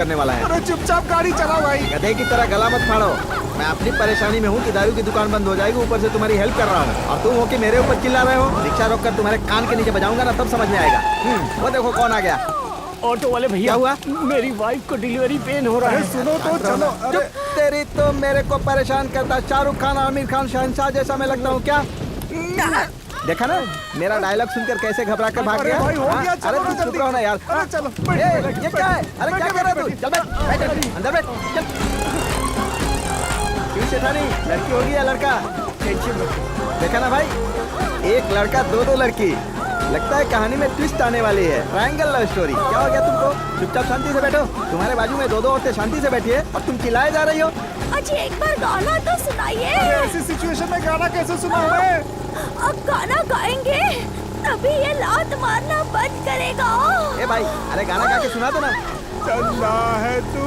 करने वाला है। अरे चुपचाप गाड़ी चलाओ भाई। गधे की तरह गला मत फाड़ो। मैं अपनी परेशानी में हूँ कि दारू की दुकान बंद हो जाएगी, ऊपर से तुम्हारी हेल्प कर रहा हूँ और तुम हो कि मेरे ऊपर चिल्ला रहे हो। रिक्शा रोककर तुम्हारे कान के नीचे बजाऊंगा ना, तब समझ में आएगा। वो देखो कौन आ गया। ऑटो वाले भैया, हुआ? मेरी वाइफ को डिलीवरी पेन हो रहा है। सुनो तो चलो। चुप, तेरी तो मेरे को परेशान करता। शाहरुख खान आमिर खान शहंशाह जैसा मैं लगता हूँ क्या? देखा ना मेरा डायलॉग सुनकर कैसे घबरा कर भाग अरे गया। भाई, हो गया, चलो अरे ना तू चुप जल्दी। रहो ना यार। अरे चलो, ये क्या है? अरे क्या कर रहा है तू? चल बैठ अंदर बैठ। चल क्यों सेठानी, लड़की होगी या लड़का? देखा ना भाई, एक लड़का दो लड़की। लगता है कहानी में ट्विस्ट आने वाली है। Triangle love story. क्या हो गया तुमको? चुपचाप शांति से बैठो। तुम्हारे बाजू में दो औरतें शांति से बैठी है और तुम चिल्लाए जा रही हो। अजी एक बार गाना तो सुनाइए। ऐसी सिचुएशन में गाना कैसे सुनाओगे? अब गाना गाएंगे तभी ये लात मारना बंद करेगा। ए भाई, अरे गाना गा के सुना दो ना। चंदा है तू,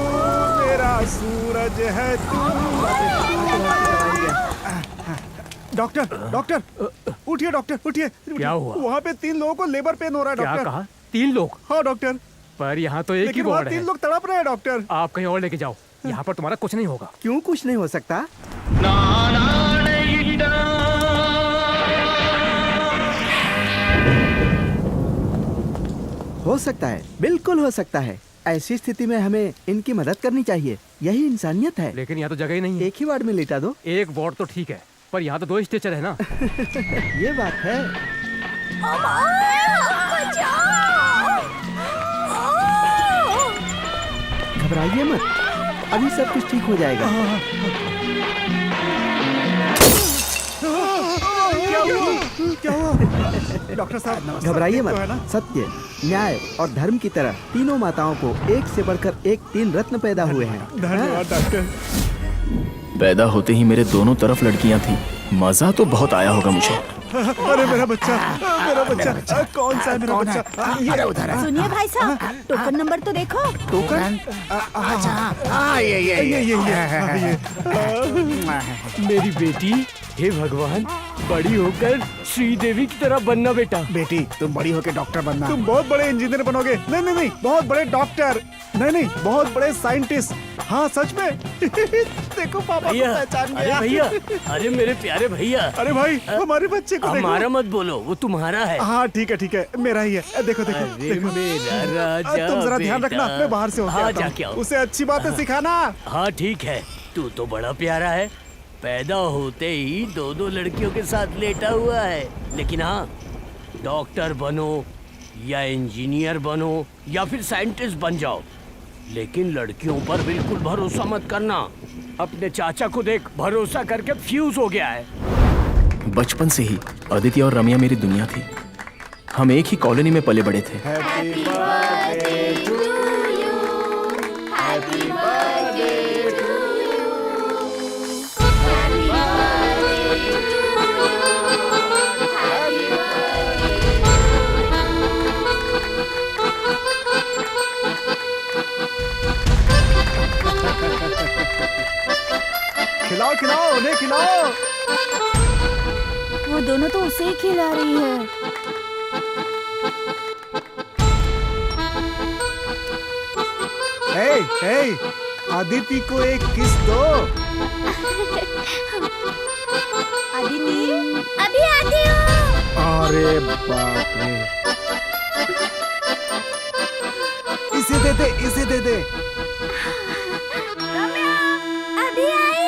मेरा सूरज है तू। डॉक्टर उठिए, डॉक्टर उठिए। क्या हुआ? वहाँ पे 3 लोगों को लेबर पेन हो रहा है क्या डॉक्टर। कहा? 3 लोग? हाँ डॉक्टर, पर यहाँ तो एक ही लेकिन वहाँ वार्ड 3 है। लोग तड़प रहे हैं डॉक्टर। आप कहीं और लेके जाओ, यहाँ पर तुम्हारा कुछ नहीं होगा। क्यों कुछ नहीं हो सकता? हो सकता है, बिल्कुल हो सकता है। ऐसी स्थिति में हमें इनकी मदद करनी चाहिए। यही इंसानियत है। लेकिन यहाँ तो जगह ही नहीं है। एक ही वार्ड में लेटा दो। एक वार्ड तो ठीक है, पर यहाँ तो 2 स्ट्रेचर है ना। ये बात है। घबराइए मत, अभी सब कुछ ठीक हो जाएगा। क्या हुआ? डॉक्टर साहब घबराइए सब ठीक तो है मत। ना? सत्य, न्याय और धर्म की तरह तीनों माताओं को एक से बढ़कर एक 3 रत्न पैदा हुए हैं। धन्यवाद डॉक्टर। पैदा होते ही मेरे दोनों तरफ लड़कियां थी। मजा तो बहुत आया होगा मुझे। अरे मेरा बच्चा, कौन सा है मेरा बच्चा? ये उधर है। सुनिए भाई साहब, टोकन नंबर तो देखो। टोकन? मेरी बेटी, हे भगवान, बड़ी होकर श्रीदेवी की तरह बनना बेटा। बेटी तुम बड़ी होके डॉक्टर बनना। तुम बहुत बड़े इंजीनियर बनोगे। नहीं, बहुत बड़े डॉक्टर। नहीं, बहुत बड़े साइंटिस्ट। हाँ सच में। देखो पापा को पहचान अरे गया। भैया, अरे मेरे प्यारे भैया। अरे भाई, हमारे बच्चे को देखो। हमारा मत बोलो, वो तुम्हारा है। हाँ ठीक है, मेरा ही है। देखो अरे मेरा राजा तुम जरा ध्यान बेटा। रखना, मैं बाहर से होके हाँ, आता हूँ। जाके आओ। उसे अच्छी बातें सिखाना। हाँ ठीक है, तू तो बड़ा प्यारा है। पैदा होते ही 2 लड़कियों के साथ लेटा हुआ है। लेकिन हाँ, डॉक्टर बनो या इंजीनियर बनो या फिर साइंटिस्ट बन जाओ, लेकिन लड़कियों पर बिल्कुल भरोसा मत करना। अपने चाचा को देख, भरोसा करके फ्यूज हो गया है। बचपन से ही अदिति और रम्या मेरी दुनिया थी। हम एक ही कॉलोनी में पले बड़े थे। Happy birthday to you, happy birthday to खिलाओ, उन्हें खिलाओ। वो दोनों तो उसे ही खिला रही है। हे, आदिति को एक किस दो। अदिति, अभी आती हूँ। अरे बाप रे, इसे दे दे। अभी आई।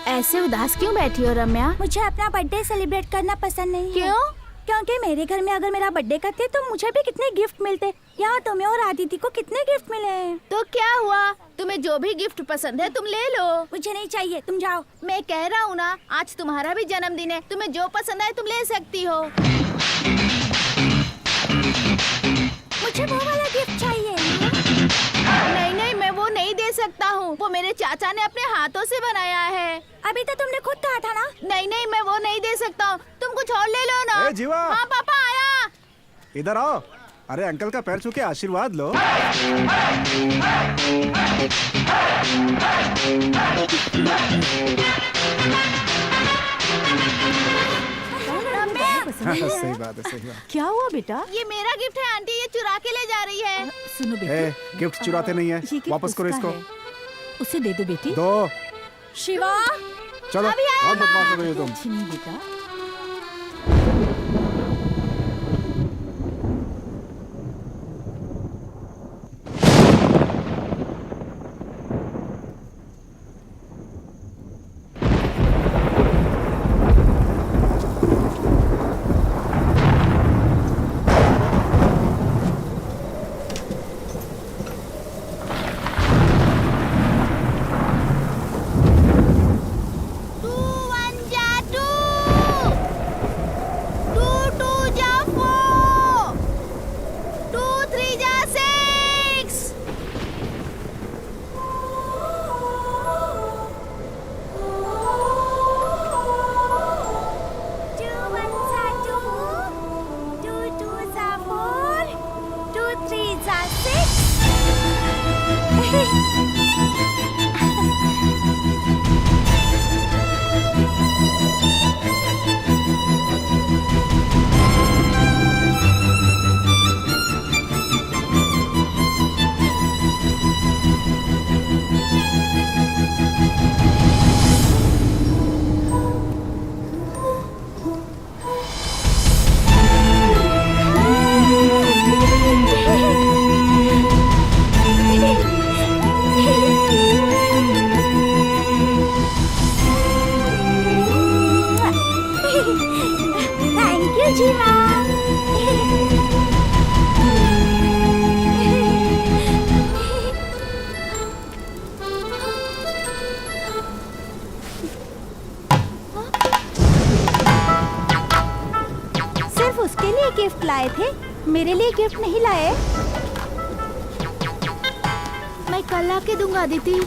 ऐसे उदास क्यों बैठी हो रम्या? मुझे अपना बर्थडे सेलिब्रेट करना पसंद नहीं है। क्यों? क्योंकि मेरे घर में अगर मेरा बर्थडे करते तो मुझे भी कितने गिफ्ट मिलते। यहाँ तुम्हें और आदिति को कितने गिफ्ट मिले हैं। तो क्या हुआ? तुम्हें जो भी गिफ्ट पसंद है तुम ले लो। मुझे नहीं चाहिए, तुम जाओ। मैं कह रहा हूँ ना, आज तुम्हारा भी जन्मदिन है, तुम्हें जो पसंद है तुम ले सकती हो। मुझे वो वाला गिफ्ट चाहिए। नहीं, मैं वो नहीं दे सकता हूँ। वो मेरे चाचा ने अपने हाथों से बनाया है। अभी तो तुमने खुद कहा था ना। नहीं, मैं वो नहीं दे सकता हूँ। तुम कुछ और ले लो ना। ए जीवा, हाँ पापा आया। इधर आओ। अरे अंकल का पैर छू के आशीर्वाद लो। पसंद है। सही बात है, सही बात। क्या हुआ बेटा? ये मेरा गिफ्ट है आंटी, ये चुरा के ले जा रही है। सुनो बेटा, ए, गिफ्ट चुराते नहीं ये है, गिफ्ट वापस करो उसका इसको। है। उसे दे दो बेटी। दो। शिवा, चलो, बहुत बदमाश हो गई हो तुम। छिनी बेटा। टू वन जा टू, टू टू जा फोर, टू थ्री जा six. Two ones are two, two twos are four, two threes are six. Thank you, Jiva. सिर्फ उसके लिए गिफ्ट लाए थे, मेरे लिए गिफ्ट नहीं लाए। मैं कल आके दूंगा Aditi.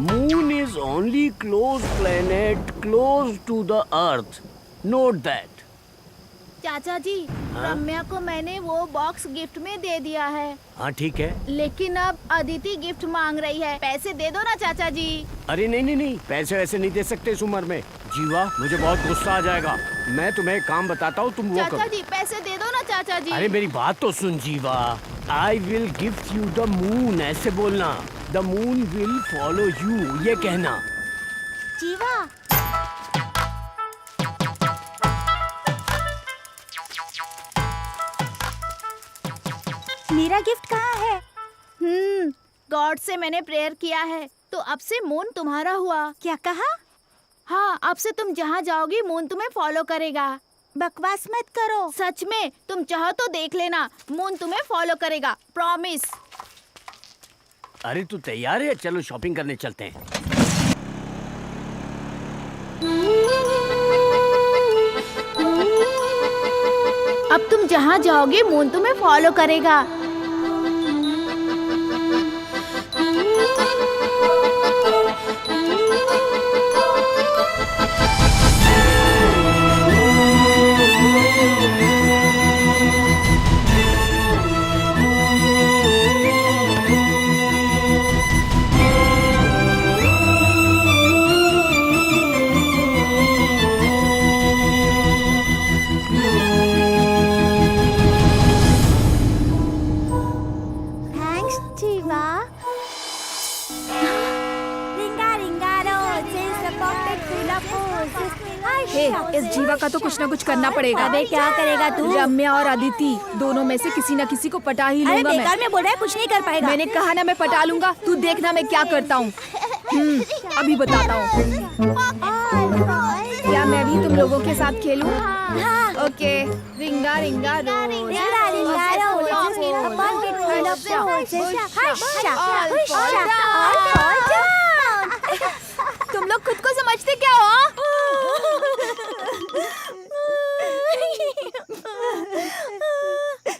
Moon is only close planet close to the Earth. Note that. चाचा जी, रम्या को मैंने वो बॉक्स गिफ्ट में दे दिया है, हाँ ठीक है। लेकिन अब अदिति गिफ्ट मांग रही है। पैसे दे दो ना चाचा जी। अरे नहीं नहीं नहीं, पैसे वैसे नहीं दे सकते इस उम्र में। जीवा, मुझे बहुत गुस्सा आ जाएगा। मैं तुम्हें एक काम बताता हूँ, तुम वो चाचा करो। जी पैसे दे दो ना चाचा जी। अरे मेरी बात तो सुन जीवा। I will gift you the moon, ऐसे बोलना। The moon will follow you, ये कहना। जीवा, मेरा गिफ्ट कहाँ है? गॉड से मैंने प्रेयर किया है, तो अब से मून तुम्हारा हुआ। क्या कहा? हाँ, अब से तुम जहाँ जाओगी मून तुम्हें फॉलो करेगा। बकवास मत करो। सच में, तुम चाहो तो देख लेना, मून तुम्हें फॉलो करेगा, प्रॉमिस। अरे तू तैयार है? चलो शॉपिंग करने चलते हैं। अब तुम जहाँ जाओगे मून तुम्हें फॉलो करेगा। थैंक्स जीवा। रिंगा रिंगा roses, a pocket full of roses. हे, इस जीवा का तो कुछ ना कुछ करना पड़ेगा। अबे क्या करेगा तू? रम्या और अदिति दोनों में से किसी न किसी को पटा ही अरे लूंगा मैं। बेकार में बोल रहा है, कुछ नहीं कर पाएगा। मैंने कहा ना मैं पटा लूंगा, तू देखना मैं क्या करता हूँ। अभी बताता हूँ। क्या मैं भी तुम लोगों के साथ खेलूं? ओके। रिंगा रिंगा रोज, रिंगा रिंगा roses, a pocket full of roses. Harsha, Harsha, all down. तुम लोग खुद को समझते क्या हो?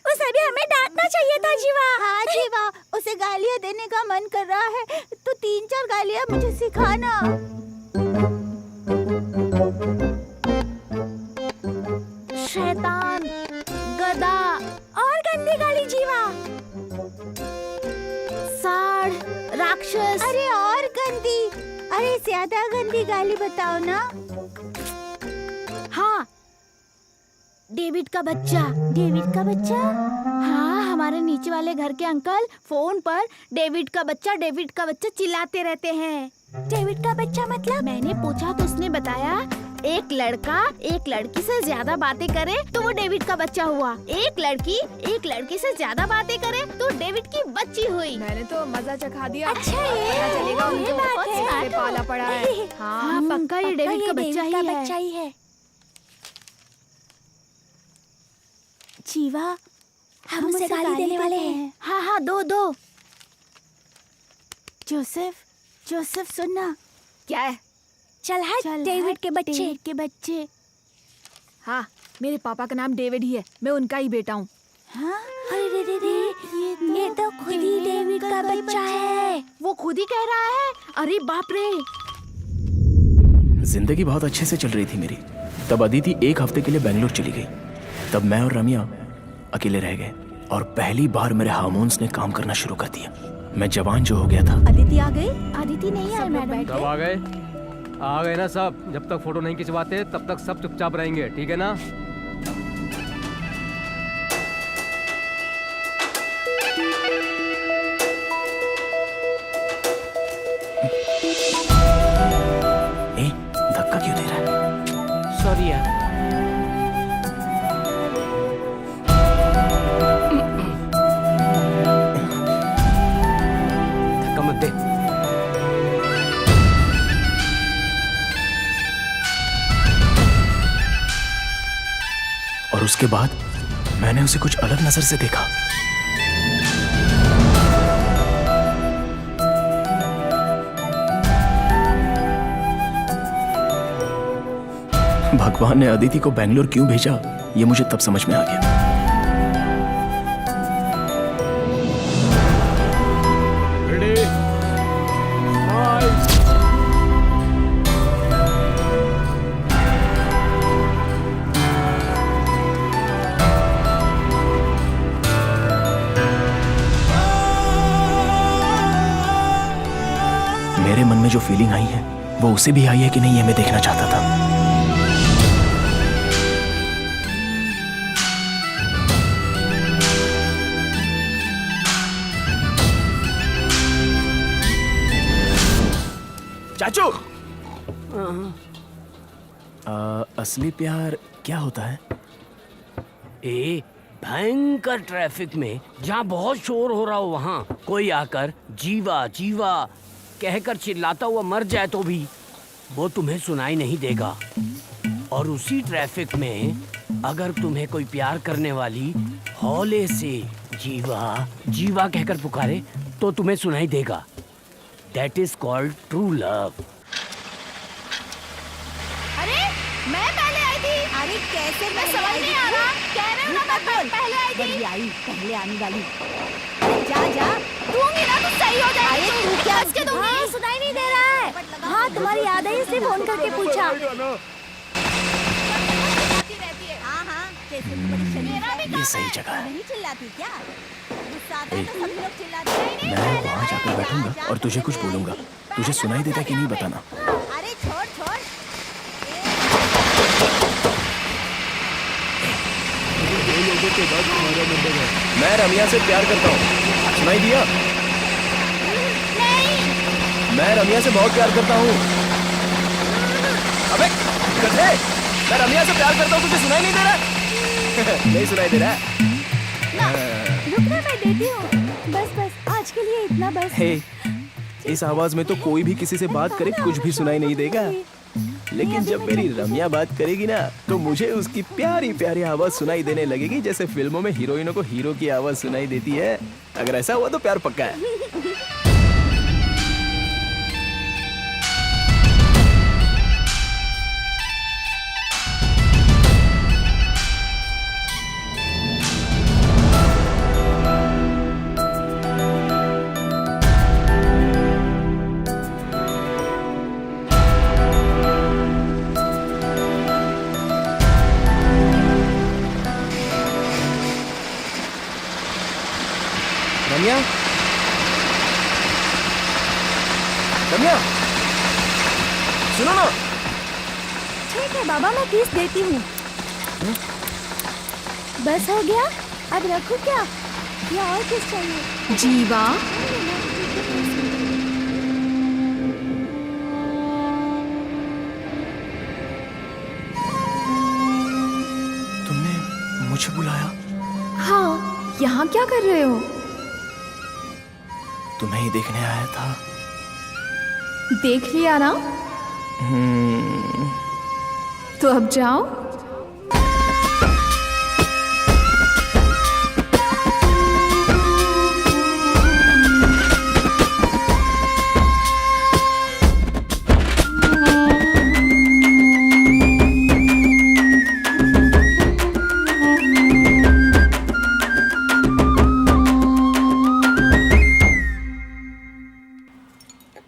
उसे भी हमें डांटना चाहिए था जीवा। हाँ जीवा, उसे गालियाँ देने का मन कर रहा है तो 3-4 गालियाँ मुझे सिखाना। शैतान, गधा, और गंदी गाली जीवा। साड़, राक्षस। अरे और गंदी, अरे ज्यादा गंदी गाली बताओ ना। हाँ, डेविड का बच्चा। डेविड का बच्चा? हाँ, हमारे नीचे वाले घर के अंकल फोन पर डेविड का बच्चा चिल्लाते रहते हैं। डेविड का बच्चा मतलब? मैंने पूछा तो उसने बताया एक लड़का एक लड़की से ज्यादा बातें करे तो वो डेविड का बच्चा हुआ, एक लड़की से ज्यादा बातें करे तो डेविड की बच्ची हुई। मैंने तो मजा चखा दिया। अच्छा, ये पता चलेगा ये उनको बात है। कैसे पाला पड़ा है। हाँ, पक्का ये डेविड का बच्चा ही है। जीवा, हम उसे गाली देने वाले हैं। हाँ, दो। जोसेफ सुनना। क्या है? चल हट, डेविड के बच्चे। हाँ, मेरे पापा का नाम डेविड ही है, मैं उनका ही बेटा हूँ। हाँ? अरे रे, ये तो खुद ही डेविड का बच्चा है। वो खुद ही कह रहा है। अरे बाप रे। जिंदगी बहुत अच्छे से चल रही थी मेरी। तब अदिति 1 हफ्ते के लिए बेंगलोर चली गई। तब मैं और रम्या अकेले रह गए और पहली बार मेरे हार्मोन्स ने काम करना शुरू कर दिया। मैं जवान जो हो गया था। अदिति आ गई? अदिति नहीं आई मैडम। कब आ गए ना सब। जब तक फोटो नहीं खिंचवाते तब तक सब चुपचाप रहेंगे, ठीक है ना? ए, धक्का क्यों दे रहा है? सॉरी यार। धक्का मत दे। और उसके बाद मैंने उसे कुछ अलग नजर से देखा। भगवान ने अदिति को बेंगलोर क्यों भेजा, ये मुझे तब समझ में आ गया। मेरे मन में जो फीलिंग आई है वो उसे भी आई है कि नहीं, ये मैं देखना चाहता था। चाचू, असली प्यार क्या होता है? भयंकर ट्रैफिक में जहाँ बहुत शोर हो रहा हो वहाँ कोई आकर जीवा जीवा कहकर चिल्लाता हुआ मर जाए तो भी वो तुम्हें सुनाई नहीं देगा। और उसी ट्रैफिक में अगर तुम्हें कोई प्यार करने वाली हौले से जीवा जीवा कहकर पुकारे तो तुम्हें सुनाई देगा। That is called true love. अरे मैं पहले आई थी। अरे कैसे? मैं समझ नहीं आ रहा। कह रहे हो ना मैं पहले आई थी। पहले आने वाली। जा दूंगी ना तो सही हो जाएगी। अरे तू क्या हंस के दूंगी। हाँ, सुनाई नहीं दे रहा है। हाँ, तुम्हारी याद है इसलिए फोन करके पूछा। हाँ, ये सही जगह है। नहीं चिल्लाती क्या? ए, मैं वहाँ जाकर बैठूंगा और तुझे कुछ बोलूंगा। तुझे सुनाई देता कि नहीं बताना। अरे छोड़। मैं रम्या से प्यार करता हूँ। सुनाई दिया? मैं रम्या से बहुत प्यार करता हूँ। अबे गधे, मैं रम्या से प्यार करता हूँ, तुझे सुनाई नहीं दे रहा? नहीं सुनाई दे रहा? रुकना, मैं देती हूँ। बस आज के लिए इतना बस। हे, इस आवाज में तो कोई भी किसी से बात करे कुछ भी सुनाई नहीं देगा, लेकिन जब मेरी रम्या बात करेगी ना तो मुझे उसकी प्यारी प्यारी आवाज सुनाई देने लगेगी, जैसे फिल्मों में हीरोइनों को हीरो की आवाज सुनाई देती है। अगर ऐसा हुआ तो प्यार पक्का है। रम्या, रम्या, सुनो ना। ठीक है बाबा, मैं किस देती हूँ। बस हो गया, अब रखूँ क्या या और किस चाहिए? जीवा, तुमने मुझे बुलाया? हाँ, यहाँ क्या कर रहे हो? तुम्हें ही देखने आया था। देख लिया ना, तो अब जाओ।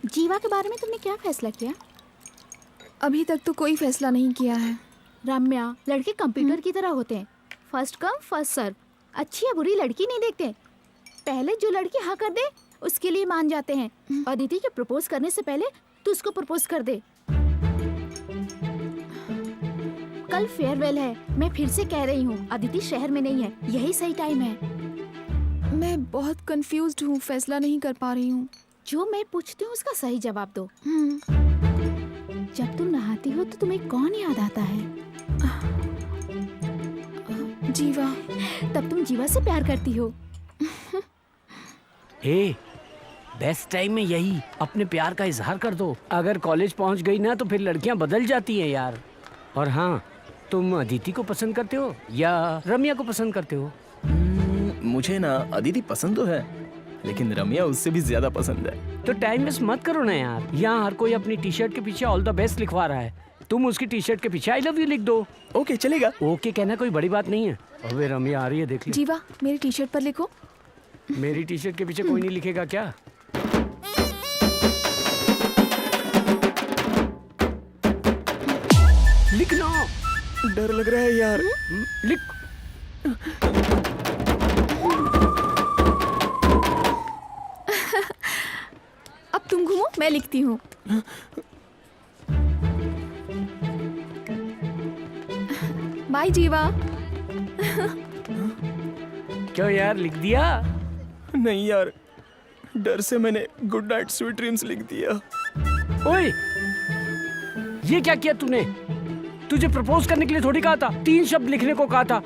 जीवा के बारे में तुमने क्या फैसला किया? अभी तक तो कोई फैसला नहीं किया है। रम्या, लड़के कंप्यूटर की तरह होते हैं, फर्स्ट कम फर्स्ट सर्व। अच्छी या बुरी लड़की नहीं देखते, पहले जो लड़की हाँ कर दे उसके लिए मान जाते हैं। अदिति के प्रपोज करने से पहले तू उसको प्रपोज कर दे। कल फेयरवेल है, मैं फिर से कह रही हूँ, अदिति शहर में नहीं है, यही सही टाइम है। मैं बहुत कंफ्यूज्ड हूँ, फैसला नहीं कर पा रही हूँ। जो मैं पूछती हूँ उसका सही जवाब दो। जब तुम नहाती हो तो तुम्हें कौन याद आता है? जीवा। तब तुम जीवा से प्यार करती हो। हे, बेस्ट टाइम में यही, अपने प्यार का इजहार कर दो। अगर कॉलेज पहुंच गई ना तो फिर लड़कियां बदल जाती हैं यार। और हाँ, तुम अदिति को पसंद करते हो या रम्या को पसंद करते हो? मुझे ना अदिति पसंद तो है, लेकिन रम्या उससे भी ज्यादा पसंद है। तो टाइम वेस्ट मत करो ना यार। यहाँ हर कोई अपनी टी शर्ट के पीछे ऑल द बेस्ट लिखवा रहा है, तुम उसकी टी शर्ट के पीछे आई लव यू लिख दो। ओके, चलेगा। ओके कहना कोई बड़ी बात नहीं है। अबे रम्या आ रही है, देख ली। जीवा, मेरी टी शर्ट पर लिखो। मेरी टी शर्ट के पीछे कोई नहीं लिखेगा क्या? लिखना। डर लग रहा है यार। लिख। अब तुम घूमो, मैं लिखती हूँ। बाय जीवा। क्यों यार, लिख दिया? नहीं यार, डर से मैंने गुड नाइट स्वीट ड्रीम्स लिख दिया। ओए, ये क्या किया तूने? तुझे प्रपोज करने के लिए थोड़ी कहा था, 3 शब्द लिखने को कहा था।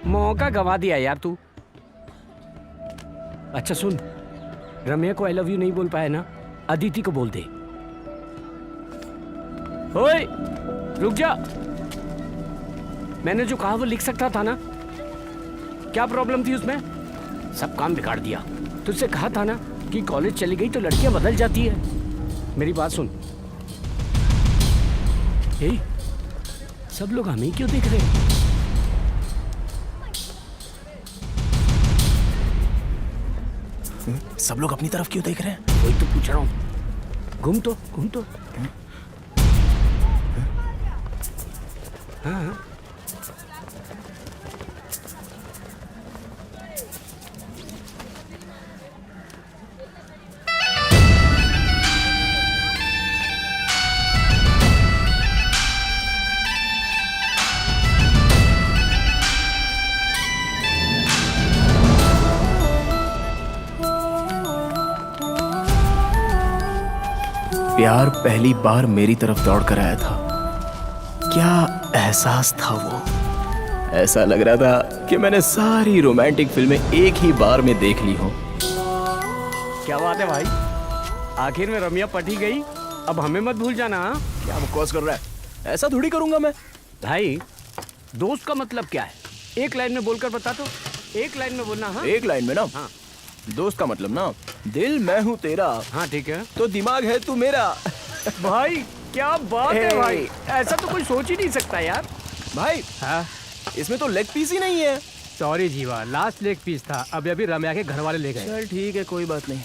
मौका गवा दिया यार तू। अच्छा सुन, रम्या को आई लव यू नहीं बोल पाया ना, अदिति को बोल दे। ओए, रुक जा। मैंने जो कहा वो लिख सकता था ना? क्या प्रॉब्लम थी उसमें? सब काम बिगाड़ दिया। तुझसे कहा था ना कि कॉलेज चली गई तो लड़कियां बदल जाती है। मेरी बात सुन। ए, सब लोग हमें क्यों देख रहे हैं? सब लोग अपनी तरफ क्यों देख रहे हैं? वही तो पूछ रहा हूँ। घूम तो। हाँ। प्यार पहली बार मेरी तरफ दौड़ कर आया था। क्या एहसास था वो? ऐसा लग रहा था कि मैंने सारी रोमांटिक फिल्में एक ही बार में देख ली हों। क्या बात है भाई, आखिर में रम्या पटी गई। अब हमें मत भूल जाना। हाँ? क्या बकवास कर रहा है? ऐसा थोड़ी करूंगा मैं। भाई, दोस्त का मतलब क्या है? एक लाइन में बोलकर बता तो। एक लाइन में बोलना। हाँ, एक लाइन में ना? हाँ। दोस्त का मतलब ना, दिल मैं हूँ तेरा, हाँ ठीक है। तो दिमाग है तू मेरा। भाई क्या बात है भाई, ऐसा तो कोई सोच ही नहीं सकता यार। भाई हाँ, इसमें तो लेग पीस ही नहीं है। सॉरी जीवा, लास्ट लेग पीस था, अभी अभी रम्या के घर वाले ले गए। चल ठीक है, कोई बात नहीं।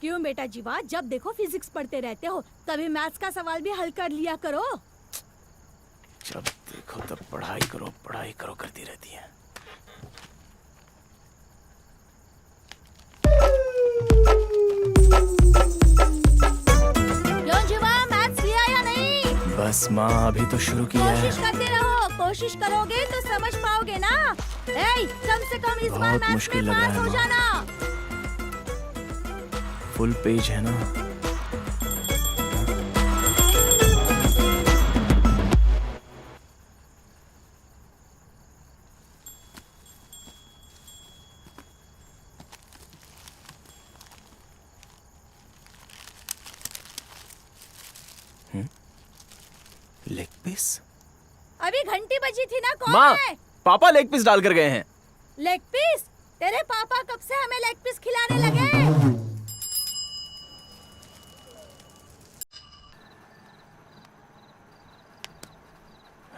क्यों बेटा जीवा, जब देखो फिजिक्स पढ़ते रहते हो, कभी मैथ्स का सवाल भी हल कर लिया करो। जब देखो तब पढ़ाई करो करती रहती है। क्यों जीवा, मैथ्स लिया या नहीं? बस माँ, अभी तो शुरू किया है। कोशिश करते रहो, कोशिश करोगे तो समझ पाओगे ना। कम से कम इस बार बहुत मैथ्स में मुश्किल लग रहा पास है हो माँ। जाना। फुल पेज है ना? Leg piece? अभी घंटी बजी थी ना, कौन माँ, है? पापा लेग पीस डाल कर गए हैं। Leg piece? तेरे पापा कब से हमें लेग पीस खिलाने लगे?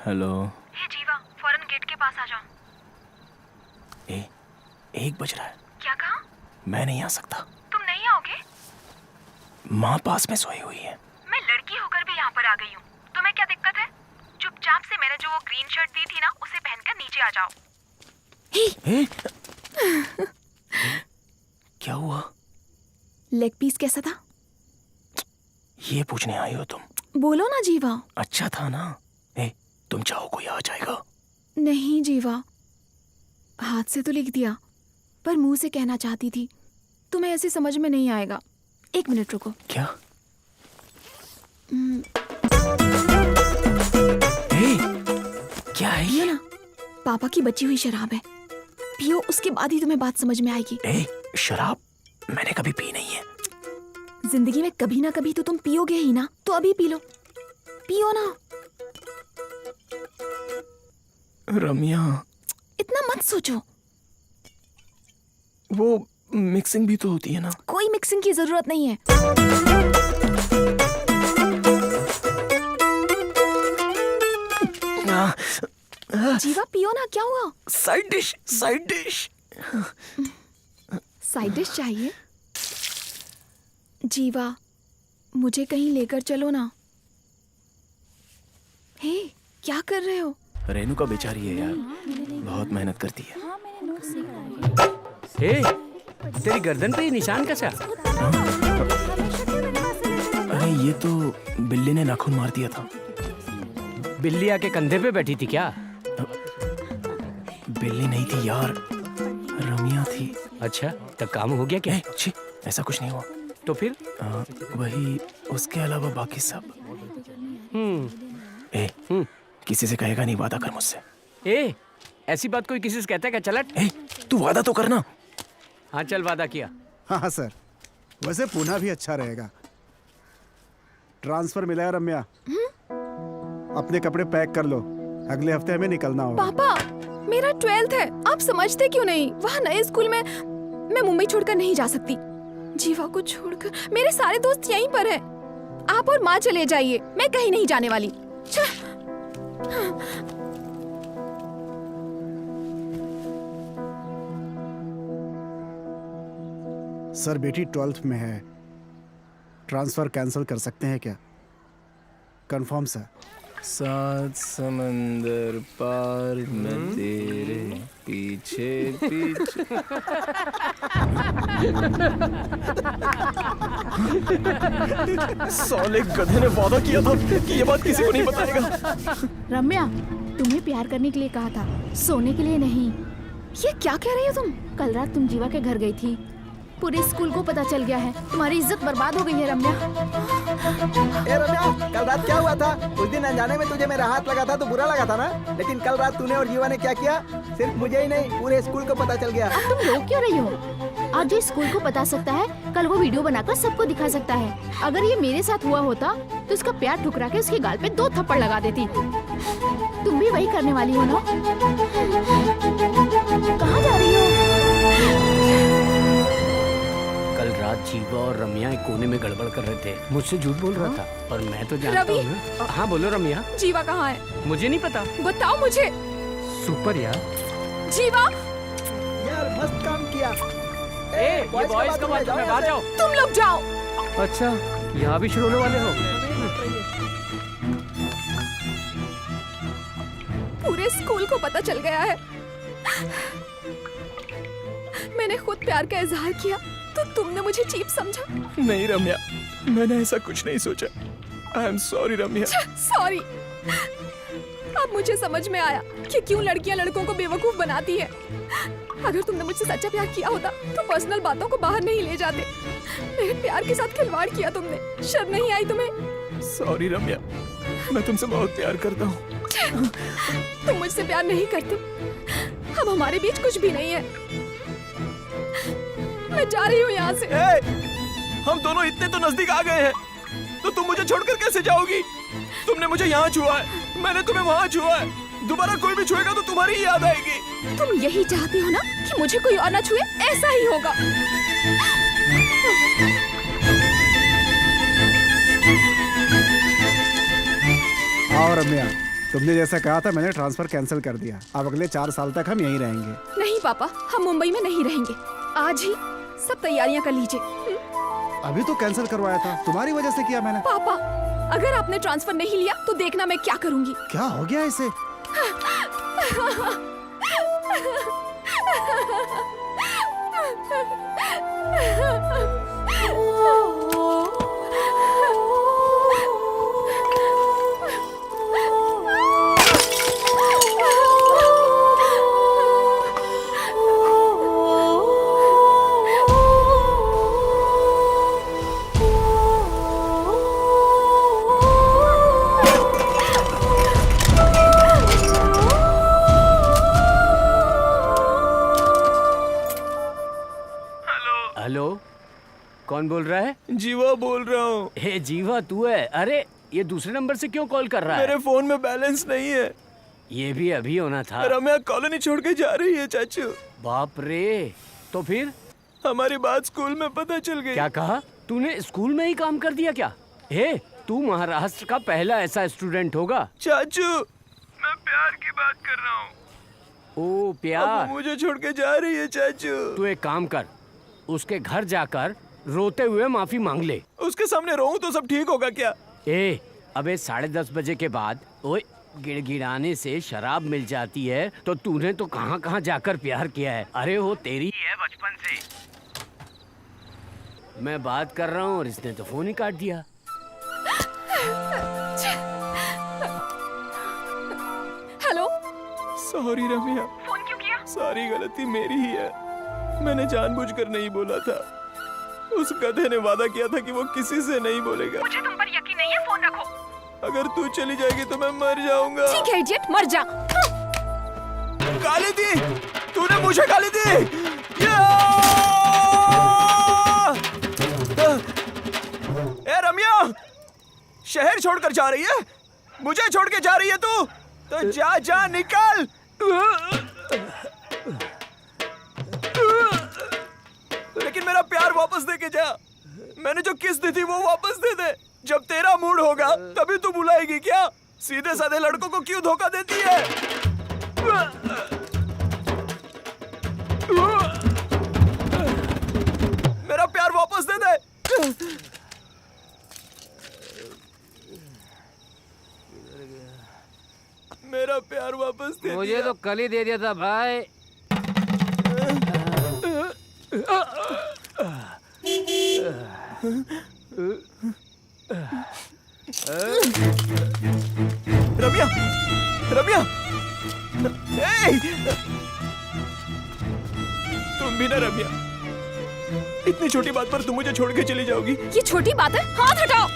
हेलो। हे जीवा, फौरन गेट के पास आ जाओ। 1 बज रहा है। क्या कहा? मैं नहीं आ सकता। तुम नहीं आओगे? माँ पास में सोई हुई है। मैं लड़की होकर भी यहाँ पर आ गई हूँ। तुम्हें क्या दिक्कत है? चुपचाप से मैंने जो वो ग्रीन शर्ट दी थी ना, उसे पहनकर नीचे आ जाओ। क्या हुआ? लेग पीस कैसा था? ये पूछने आई हो तुम? बोलो ना जीवा। अच्छा था ना? तुम चाहो कोई आ जाएगा? नहीं जीवा, हाथ से तो लिख दिया, पर मुंह से कहना चाहती थी। तुम्हें ऐसे समझ में नहीं आएगा। 1 मिनट रुको। क्या? क्या है पियो ना, पापा की बची हुई शराब है। पियो, उसके बाद ही तुम्हें बात समझ में आएगी। शराब मैंने कभी पी नहीं है। जिंदगी में कभी ना कभी तो तुम पियोगे ही ना, तो अभी पी लो। पियो ना। रम्या, इतना मत सोचो। वो मिक्सिंग भी तो होती है ना? कोई मिक्सिंग की जरूरत नहीं है। जीवा पियो ना, क्या हुआ? Side dish, side dish. Side dish चाहिए? जीवा, मुझे कहीं लेकर चलो ना। हे, क्या कर रहे हो? रेणुका बेचारी है यार, बहुत मेहनत करती है। तेरी गर्दन पे ये निशान कैसा? अरे ये तो बिल्ली ने नाखून मार दिया था। बिल्ली आके कंधे पे बैठी थी क्या? बिल्ली नहीं थी यार, रम्या थी। अच्छा, तब काम हो गया क्या? छी, ऐसा कुछ नहीं हुआ। तो फिर? वही, उसके अलावा बाकी सब। किसी से कहेगा नहीं, वादा कर मुझसे। ऐसी बात कोई किसी से कहता है क्या? चलट। तू वादा तो करना। हाँ चल, वादा किया। हाँ सर, वैसे पुणे भी अच्छा रहेगा। ट्रांसफर मिला है रम्या। अपने कपड़े पैक कर लो, अगले हफ्ते हमें निकलना होगा। पापा, मेरा 12th है, आप समझते क्यों नहीं? वहाँ नए स्कूल में मैं मुंबई छोड़कर नहीं जा सकती। जीवा को छोड़कर मेरे सारे दोस्त यहीं पर हैं। आप और माँ चले जाइए, मैं कहीं नहीं जाने वाली। सर, बेटी 12th में है, ट्रांसफर कैंसिल कर सकते हैं क्या? Confirm sir. 7 समंदर पार मैं तेरे पीछे पीछे। साले गधे ने वादा किया था कि ये बात किसी को नहीं बताएगा। रम्या, तुम्हें प्यार करने के लिए कहा था, सोने के लिए नहीं। ये क्या कह रही हो तुम? कल रात तुम जीवा के घर गई थी, पूरे स्कूल को पता चल गया है। तुम्हारी इज्जत बर्बाद हो गई है रम्या। रम्या, कल रात क्या हुआ था? उस दिन अनजाने में तुझे मेरा हाथ लगा था तो बुरा लगा था ना, लेकिन कल रात तूने और जीवा ने क्या किया, सिर्फ मुझे ही नहीं पूरे स्कूल को पता चल गया। अब तुम रो क्यों रही हो? आज जो स्कूल को पता सकता है, कल वो वीडियो बनाकर सबको दिखा सकता है। अगर ये मेरे साथ हुआ होता तो इसका प्यार ठुकरा के उसके गाल पे 2 थप्पड़ लगा देती। तुम भी वही करने वाली हो ना? कहाँ जा रही हो? कल रात जीवा और रम्या एक कोने में गड़बड़ कर रहे थे। मुझसे झूठ बोल रहा था, पर मैं तो जानता हूँ ना। हाँ बोलो रम्या। जीवा कहाँ है? मुझे नहीं पता। बताओ मुझे। सुपर यार। जीवा, यार मस्त काम किया। ये बॉयज का बात है, बाहर जाओ। तुम लोग जाओ। अच्छा, यहाँ भी शुरू होने वाले हो? पूरे स्कूल को पता चल गया है। मैंने खुद प्यार का इजहार किया तो तुमने मुझे चीप समझा। नहीं रम्या, मैंने ऐसा कुछ नहीं सोचा। I am sorry Ramya. Sorry. अब मुझे समझ में आया कि क्यों लड़कियां लड़कों को बेवकूफ बनाती है। अगर तुमने मुझसे सच्चा प्यार किया होता तो पर्सनल बातों को बाहर नहीं ले जाते। मेरे प्यार के साथ खिलवाड़ किया तुमने, शर्म नहीं आई तुम्हें? सॉरी रम्या, मैं तुमसे बहुत प्यार करता हूँ। तुम मुझसे प्यार नहीं करते, अब हमारे बीच कुछ भी नहीं है। मैं जा रही हूँ यहाँ से। हम दोनों इतने तो नजदीक आ गए हैं, तो तुम मुझे छोड़कर कैसे जाओगी? तुमने मुझे यहाँ छुआ है, मैंने तुम्हें वहाँ छुआ है। दोबारा कोई भी छुएगा तो तुम्हारी ही याद आएगी। तुम यही चाहती हो ना कि मुझे कोई और ना छुए? ऐसा ही होगा। आओ रम्या, तुमने जैसा कहा था मैंने ट्रांसफर कैंसिल कर दिया। अब अगले 4 साल तक हम यहीं रहेंगे। नहीं पापा, हम मुंबई में नहीं रहेंगे। आज ही सब तैयारियां कर लीजिए। अभी तो कैंसिल करवाया था, तुम्हारी वजह से किया मैंने। पापा, अगर आपने ट्रांसफर नहीं लिया तो देखना मैं क्या करूंगी। क्या हो गया इसे? हेलो, कौन बोल रहा है? जीवा बोल रहा हूँ। हे जीवा, तू है? अरे ये दूसरे नंबर से क्यों कॉल कर रहा है? मेरे फोन में बैलेंस नहीं है। ये भी अभी होना था। रम्या कॉलोनी छोड़ के जा रही है चाचू। बाप रे, तो फिर? हमारी बात स्कूल में पता चल गई। क्या कहा? तूने स्कूल में ही काम कर दिया क्या? हे, तू महाराष्ट्र का पहला ऐसा स्टूडेंट होगा। चाचू, मैं प्यार की बात कर रहा हूँ। ओ प्यार, मुझे छोड़ के जा रही है चाचू। तू एक काम कर, उसके घर जाकर रोते हुए माफी मांग ले। उसके सामने रोऊं तो सब ठीक होगा क्या? ए, अबे 10:30 बजे के बाद ओए गिड़गिड़ाने से शराब मिल जाती है, तो तूने तो कहाँ कहाँ जाकर प्यार किया है। अरे वो तेरी है बचपन से। मैं बात कर रहा हूँ और इसने तो फोन ही काट दिया। हेलो। सॉरी रम्या, फोन क्यों किया? सारी गलती मेरी ही है। मैंने जानबूझकर नहीं बोला था। उस गधे ने वादा किया था कि वो किसी से नहीं बोलेगा। मुझे तुम पर यकीन नहीं है, फोन रखो। अगर तू चली जाएगी तो मैं मर जाऊंगा। ठीक है इडियट, मर जा। गाली दी, तूने मुझे गाली दी। ए रम्या, शहर छोड़कर जा रही है? मुझे छोड़ के जा रही है तू? तो जा जा निकल। लेकिन मेरा प्यार वापस दे के जा। मैंने जो किस दी थी वो वापस दे दे। जब तेरा मूड होगा तभी तू बुलाएगी क्या? सीधे साधे लड़कों को क्यों धोखा देती है? मेरा प्यार वापस दे दे। मेरा प्यार वापस दे। मुझे तो कल ही दे दिया था भाई। रम्या, रम्या, तुम भी ना रम्या, इतनी छोटी बात पर तुम मुझे छोड़ के चली जाओगी? ये छोटी बात है, हाथ हटाओ।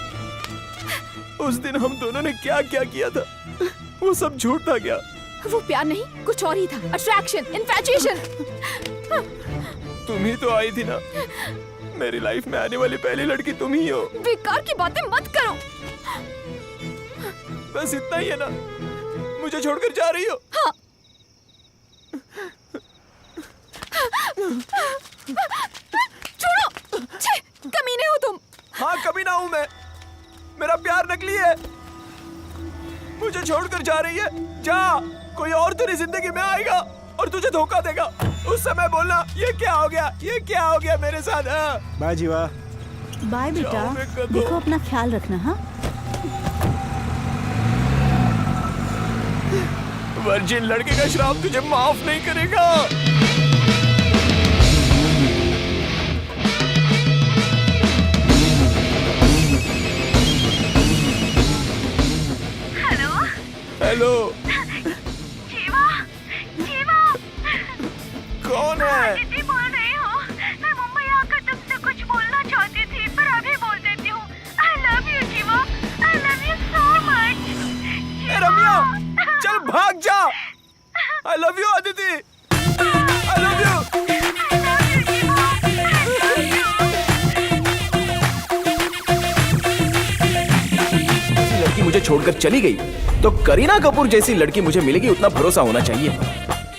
उस दिन हम दोनों ने क्या क्या किया था, वो सब झूठ था क्या? वो प्यार नहीं, कुछ और ही था। Attraction, infatuation. तुम ही तो आई थी ना। मेरी लाइफ में आने वाली पहली लड़की तुम ही हो। बेकार की बातें मत करो। बस इतना ही है ना? मुझे छोड़कर जा रही हो? हाँ। छोड़ो। छे, कमीने हो तुम। हाँ कमीना हूँ मैं। मेरा प्यार नकली है। मुझे छोड़कर जा रही है? जा, कोई और तेरी जिंदगी में आएगा और तुझे धोखा देगा। उस समय बोलना ये क्या हो गया, ये क्या हो गया मेरे साथ। बाय जीवा। बाय बेटा, देखो अपना ख्याल रखना। हाँ, वर्जिन लड़के का श्राप तुझे माफ नहीं करेगा। हेलो, जीवा, जीवा, कौन है? दीदी बोल रही हूँ। मैं मुंबई आकर तुमसे कुछ बोलना चाहती थी, पर अभी बोल देती हूँ। I love you, जीवा। I love you so much। ए रम्या, चल भाग जा। I love you Aditi. I love you। लड़की मुझे छोड़कर चली गई तो करीना कपूर जैसी लड़की मुझे मिलेगी, उतना भरोसा होना चाहिए।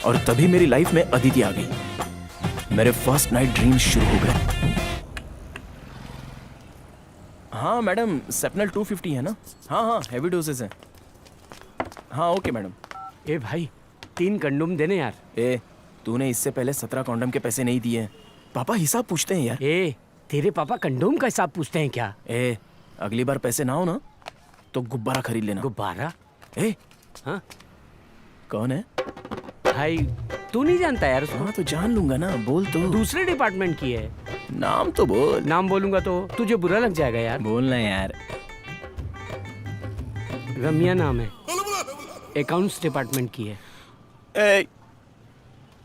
और तभी मेरी लाइफ में अदिति आ गई। मेरे फर्स्ट नाइट ड्रीम्स शुरू हो गए। हाँ मैडम, सेपनल 250 है ना? हाँ हाँ, हैवी डोजेस हैं। हाँ ओके मैडम। ए भाई 3 कंडोम देने यार। ए, तूने इससे पहले 17 कॉन्डम के पैसे नहीं दिए। पापा हिसाब पूछते हैं यार। ए तेरे पापा कंडोम का हिसाब पूछते हैं क्या? ए, अगली बार पैसे ना हो ना तो गुब्बारा खरीद लेना। गुब्बारा? ए, हाँ कौन है? भाई तू नहीं जानता यार उसको? हाँ तो जान लूंगा ना, बोल तो। दूसरे डिपार्टमेंट की है। नाम तो बोल। नाम बोलूंगा तो तुझे बुरा लग जाएगा यार। बोलना यार। रम्या नाम है, अकाउंट्स डिपार्टमेंट की है। ए,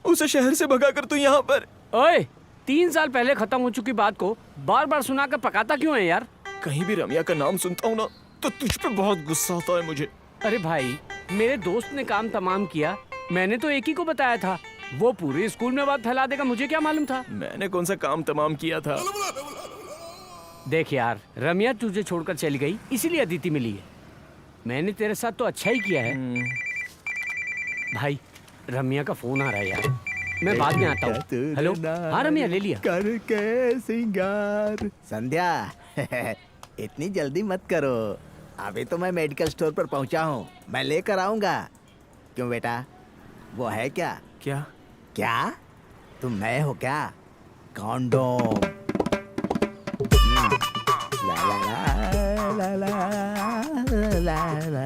उसे शहर से भगा कर तू यहाँ पर। ओए 3 साल पहले खत्म हो चुकी बात को बार बार सुनाकर पकाता क्यों है यार? कहीं भी रम्या का नाम सुनता हूँ ना तो तुझ पे बहुत गुस्सा आता है मुझे। अरे भाई मेरे दोस्त ने काम तमाम किया, मैंने तो एक ही को बताया था। वो पूरे स्कूल में बात फैला देगा, मुझे क्या मालूम था? मैंने कौन सा काम तमाम किया था? देख यार, रम्या तुझे छोड़कर चली गई इसीलिए अदिति मिली है। मैंने तेरे साथ तो अच्छा ही किया है। भाई रम्या का फोन आ रहा है यार, मैं बाद में आता हूँ। हेलो, हाँ रम्या ले लिया। करके सिंगार। संध्या इतनी जल्दी मत करो, अभी तो मैं मेडिकल स्टोर पर पहुंचा हूँ, मैं लेकर आऊंगा। क्यों बेटा, वो है क्या? क्या? क्या तुम नए हो क्या? कॉन्डोम। ला ला ला ला ला ला।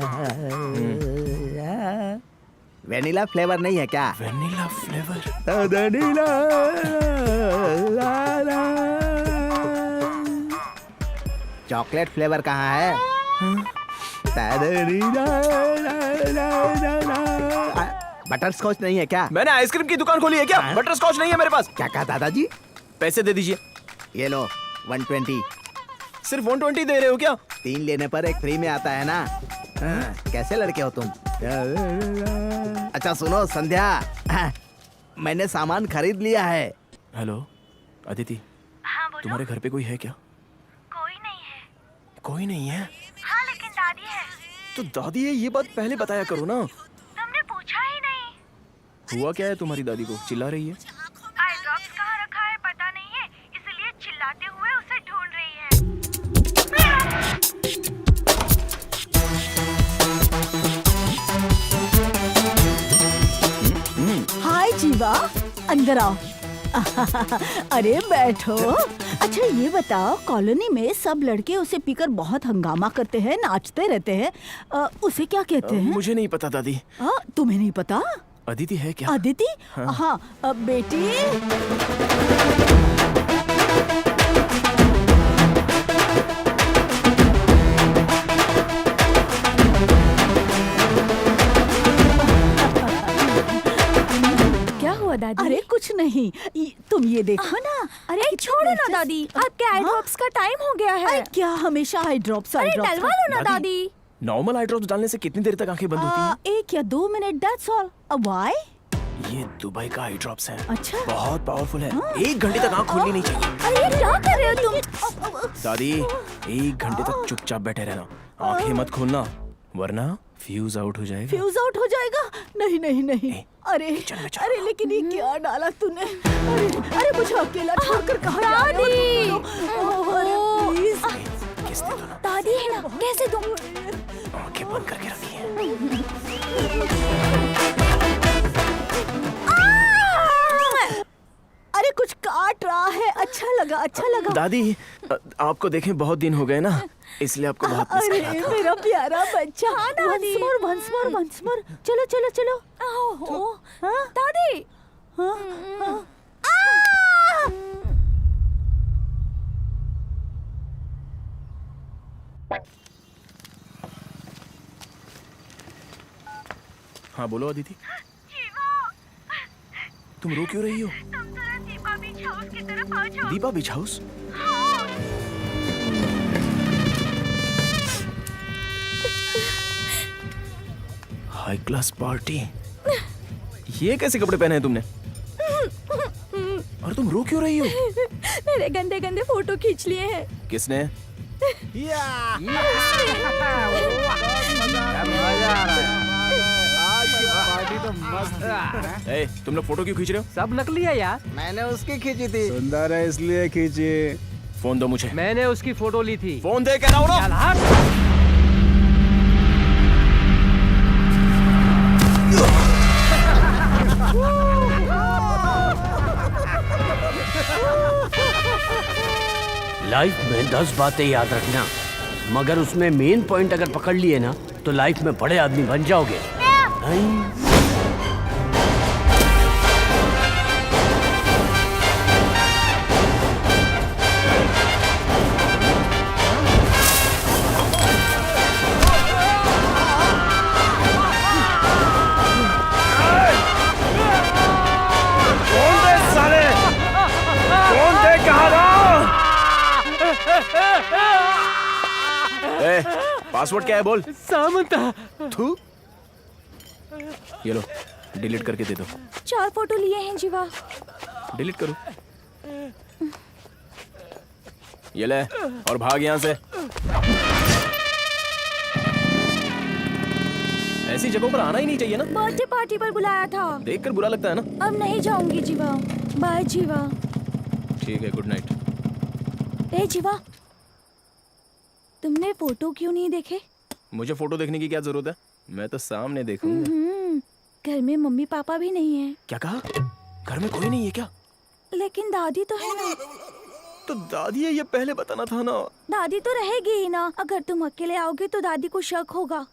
वेनिला फ्लेवर नहीं है क्या? Vanilla flavour? वेनिला ला ला। चॉकलेट फ्लेवर कहाँ है? बटर स्कॉच नहीं है क्या? मैंने आइसक्रीम की दुकान खोली है क्या? बटर स्कॉच नहीं है मेरे पास। क्या कहा दादाजी? पैसे दे दीजिए। ये लो 120। सिर्फ 120 दे रहे हो क्या? 3 लेने पर एक फ्री में आता है ना। कैसे लड़के हो तुम? अच्छा सुनो संध्या, मैंने सामान खरीद लिया है। हेलो अदिति, हाँ बोलो। तुम्हारे घर पे कोई है क्या? कोई नहीं है। कोई नहीं है? हाँ लेकिन दादी है। तो दादी है ये बात पहले बताया करो ना। तुमने पूछा ही नहीं। हुआ क्या है तुम्हारी दादी को? चिल्ला रही है। आई ड्रॉप्स कहाँ रखा है पता नहीं है, इसलिए चिल्लाते हुए उसे ढूंढ रही है। हाय जीवा, अंदर आओ। अरे बैठो। अच्छा ये बताओ, कॉलोनी में सब लड़के उसे पीकर बहुत हंगामा करते हैं, नाचते रहते हैं, उसे क्या कहते हैं? मुझे नहीं पता दादी। तुम्हें नहीं पता? अदिति है क्या? अदिति? हाँ, बेटी। क्या हुआ दादी? अरे कुछ नहीं, तुम ये देखो ना। अरे छोड़ो ना दादी, आपके आई ड्रॉप्स का टाइम हो गया है। अरे क्या हमेशा आई ड्रॉप्स अरे डलवा लो ना दादी। नॉर्मल आई ड्रॉप्स डालने से कितनी देर तक आंखें बंद होती हैं? 1 या 2 मिनट, दैट्स ऑल। व्हाई? ये दुबई का आई ड्रॉप्स है। अच्छा। बहुत पावरफुल है। 1 घंटे तक आंख खोलनी नहीं चाहिए। अरे ये क्या कर रहे हो तुम? दादी 1 घंटे तक चुपचाप बैठे रहना, आंखें मत खोलना वरना फ्यूज आउट हो जाएगा। फ्यूज आउट हो जाएगा? नहीं नहीं नहीं। अरे अरे लेकिन ये क्या डाला तूने? अरे मुझे अकेला छोड़कर कहाँ जा रहे हो? प्लीज किस दे दो ना। दादी है ना, कैसे दूं? आंखें बंद करके रखिए। अरे कुछ काट रहा है। अच्छा लगा, अच्छा लगा। दादी आपको देखें बहुत दिन हो गए ना, इसलिए आपको बहुत मिस कर रहा अरे था। मेरा प्यारा बच्चा। Once more. चलो चलो चलो। ओहो, हाँ? दादी। हाँ? हाँ? हाँ बोलो अदिति, जीवा, तुम रो क्यों रही हो? तुम जरा दीपा बीच हाउस की तरफ आ जाओ। Deepa beach house? हाँ। High class party. ये कैसे कपड़े पहने हैं तुमने? और तुम रो क्यों रही हो? मेरे गंदे गंदे फोटो खींच लिए हैं। किसने? पार्टी तो मस्त। ए, तुम लोग फोटो क्यों खींच रहे हो? सब नकली है यार। मैंने उसकी खींची थी। सुंदर है इसलिए खींची। फोन दो मुझे। मैंने उसकी फोटो ली थी। फोन दे कह रहा हूँ ना। चल हट। लाइफ में 10 बातें याद रखना, मगर उसमें मेन पॉइंट अगर पकड़ लिए ना तो लाइफ में बड़े आदमी बन जाओगे। पासवर्ड क्या है बोल? सामंता। थू। ये लो, डिलीट करके दे दो। 4 फोटो लिए हैं जीवा। डिलीट करो। ये ले और भाग यहाँ से। ऐसी जगहों पर आना ही नहीं चाहिए ना। बर्थडे पार्टी पर बुलाया था। देखकर बुरा लगता है ना। अब नहीं जाऊंगी जीवा। बाय जीवा। ठीक है, गुड नाइट। ए जीवा, तुमने फोटो क्यों नहीं देखे? मुझे फोटो देखने की क्या जरूरत है? मैं तो सामने देखूंगा। घर में मम्मी पापा भी नहीं है। क्या कहा? घर में कोई नहीं है क्या? लेकिन दादी तो है ना। तो दादी है, ये पहले बताना था ना। दादी तो रहेगी ही ना। अगर तुम अकेले आओगे तो दादी को शक होगा।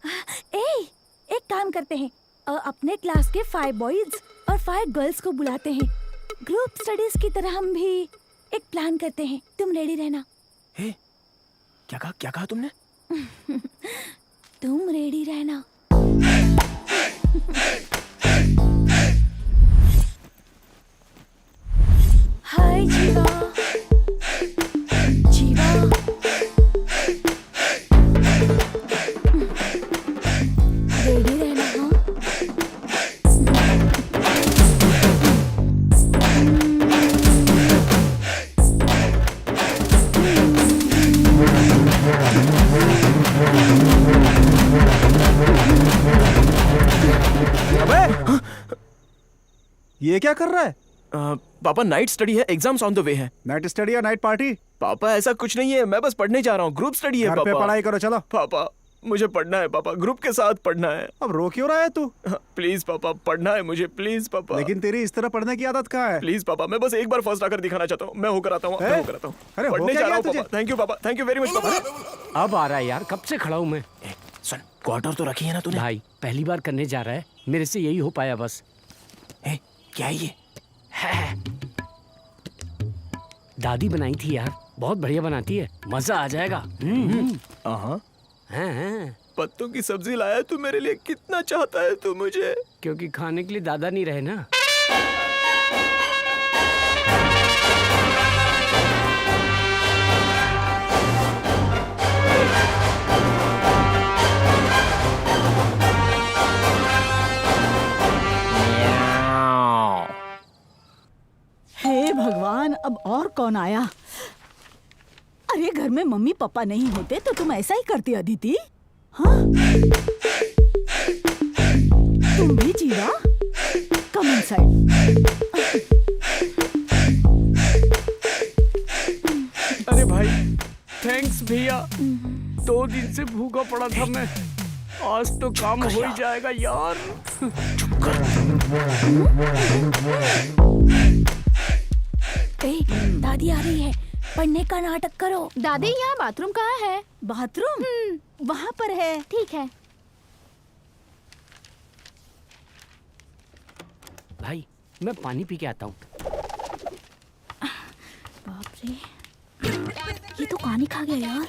एक काम करते हैं, अपने क्लास के 5 बॉयज और 5 गर्ल्स को बुलाते हैं। ग्रुप स्टडीज की तरह हम भी एक प्लान करते हैं। तुम रेडी रहना। हे, क्या कहा तुमने? तुम रेडी रहना। हाय जीवा। जीवा, रेडी रहना। हाँ, ये क्या कर रहा है? पापा नाइट स्टडी है, एग्जाम्स ऑन द वे है। नाइट स्टडी या नाइट पार्टी? पापा ऐसा कुछ नहीं है, मैं बस पढ़ने जा रहा हूँ। ग्रुप स्टडी है घर पे पापा। पढ़ाई करो, चलो। पापा मुझे पढ़ना है पापा, ग्रुप के साथ पढ़ना है। अब रो क्यों रहा है तू? प्लीज पापा, पढ़ना है मुझे, प्लीज पापा। लेकिन तेरी इस तरह पढ़ने की आदत कहाँ है? प्लीज पापा, मैं बस एक बार फर्स्ट आकर दिखाना चाहता हूँ। मैं होकर आता हूँ, मैं होकर आता हूँ। अरे हो पढ़ने क्या जा रहा गया हूँ पापा। थैंक यू पापा, थैंक यू वेरी मच पापा। अब आ रहा है यार, कब से खड़ा हूँ मैं। सुन, क्वार्टर तो रखी है ना तूने? भाई पहली बार करने जा रहा है, मेरे से यही हो पाया बस। क्या है ये? दादी बनाई थी यार, बहुत बढ़िया बनाती है, मजा आ जाएगा। हाँ, हाँ, पत्तों की सब्जी लाया तू मेरे लिए। कितना चाहता है तू मुझे? क्योंकि खाने के लिए दादा नहीं रहे ना। हे भगवान, अब और कौन आया? अरे घर में मम्मी पापा नहीं होते तो तुम ऐसा ही करती अदिति? हाँ? तुम भी जीवा? Come inside. अरे भाई थैंक्स भैया, 2 दिन से भूखा पड़ा था मैं, आज तो काम हो ही जाएगा यार। दादी आ रही है, पढ़ने का नाटक करो। दादी यहाँ बाथरूम कहाँ है? बाथरूम वहाँ पर है। ठीक है। भाई मैं पानी पी के आता हूँ। बाप रे, ये तो कहानी खा गया यार।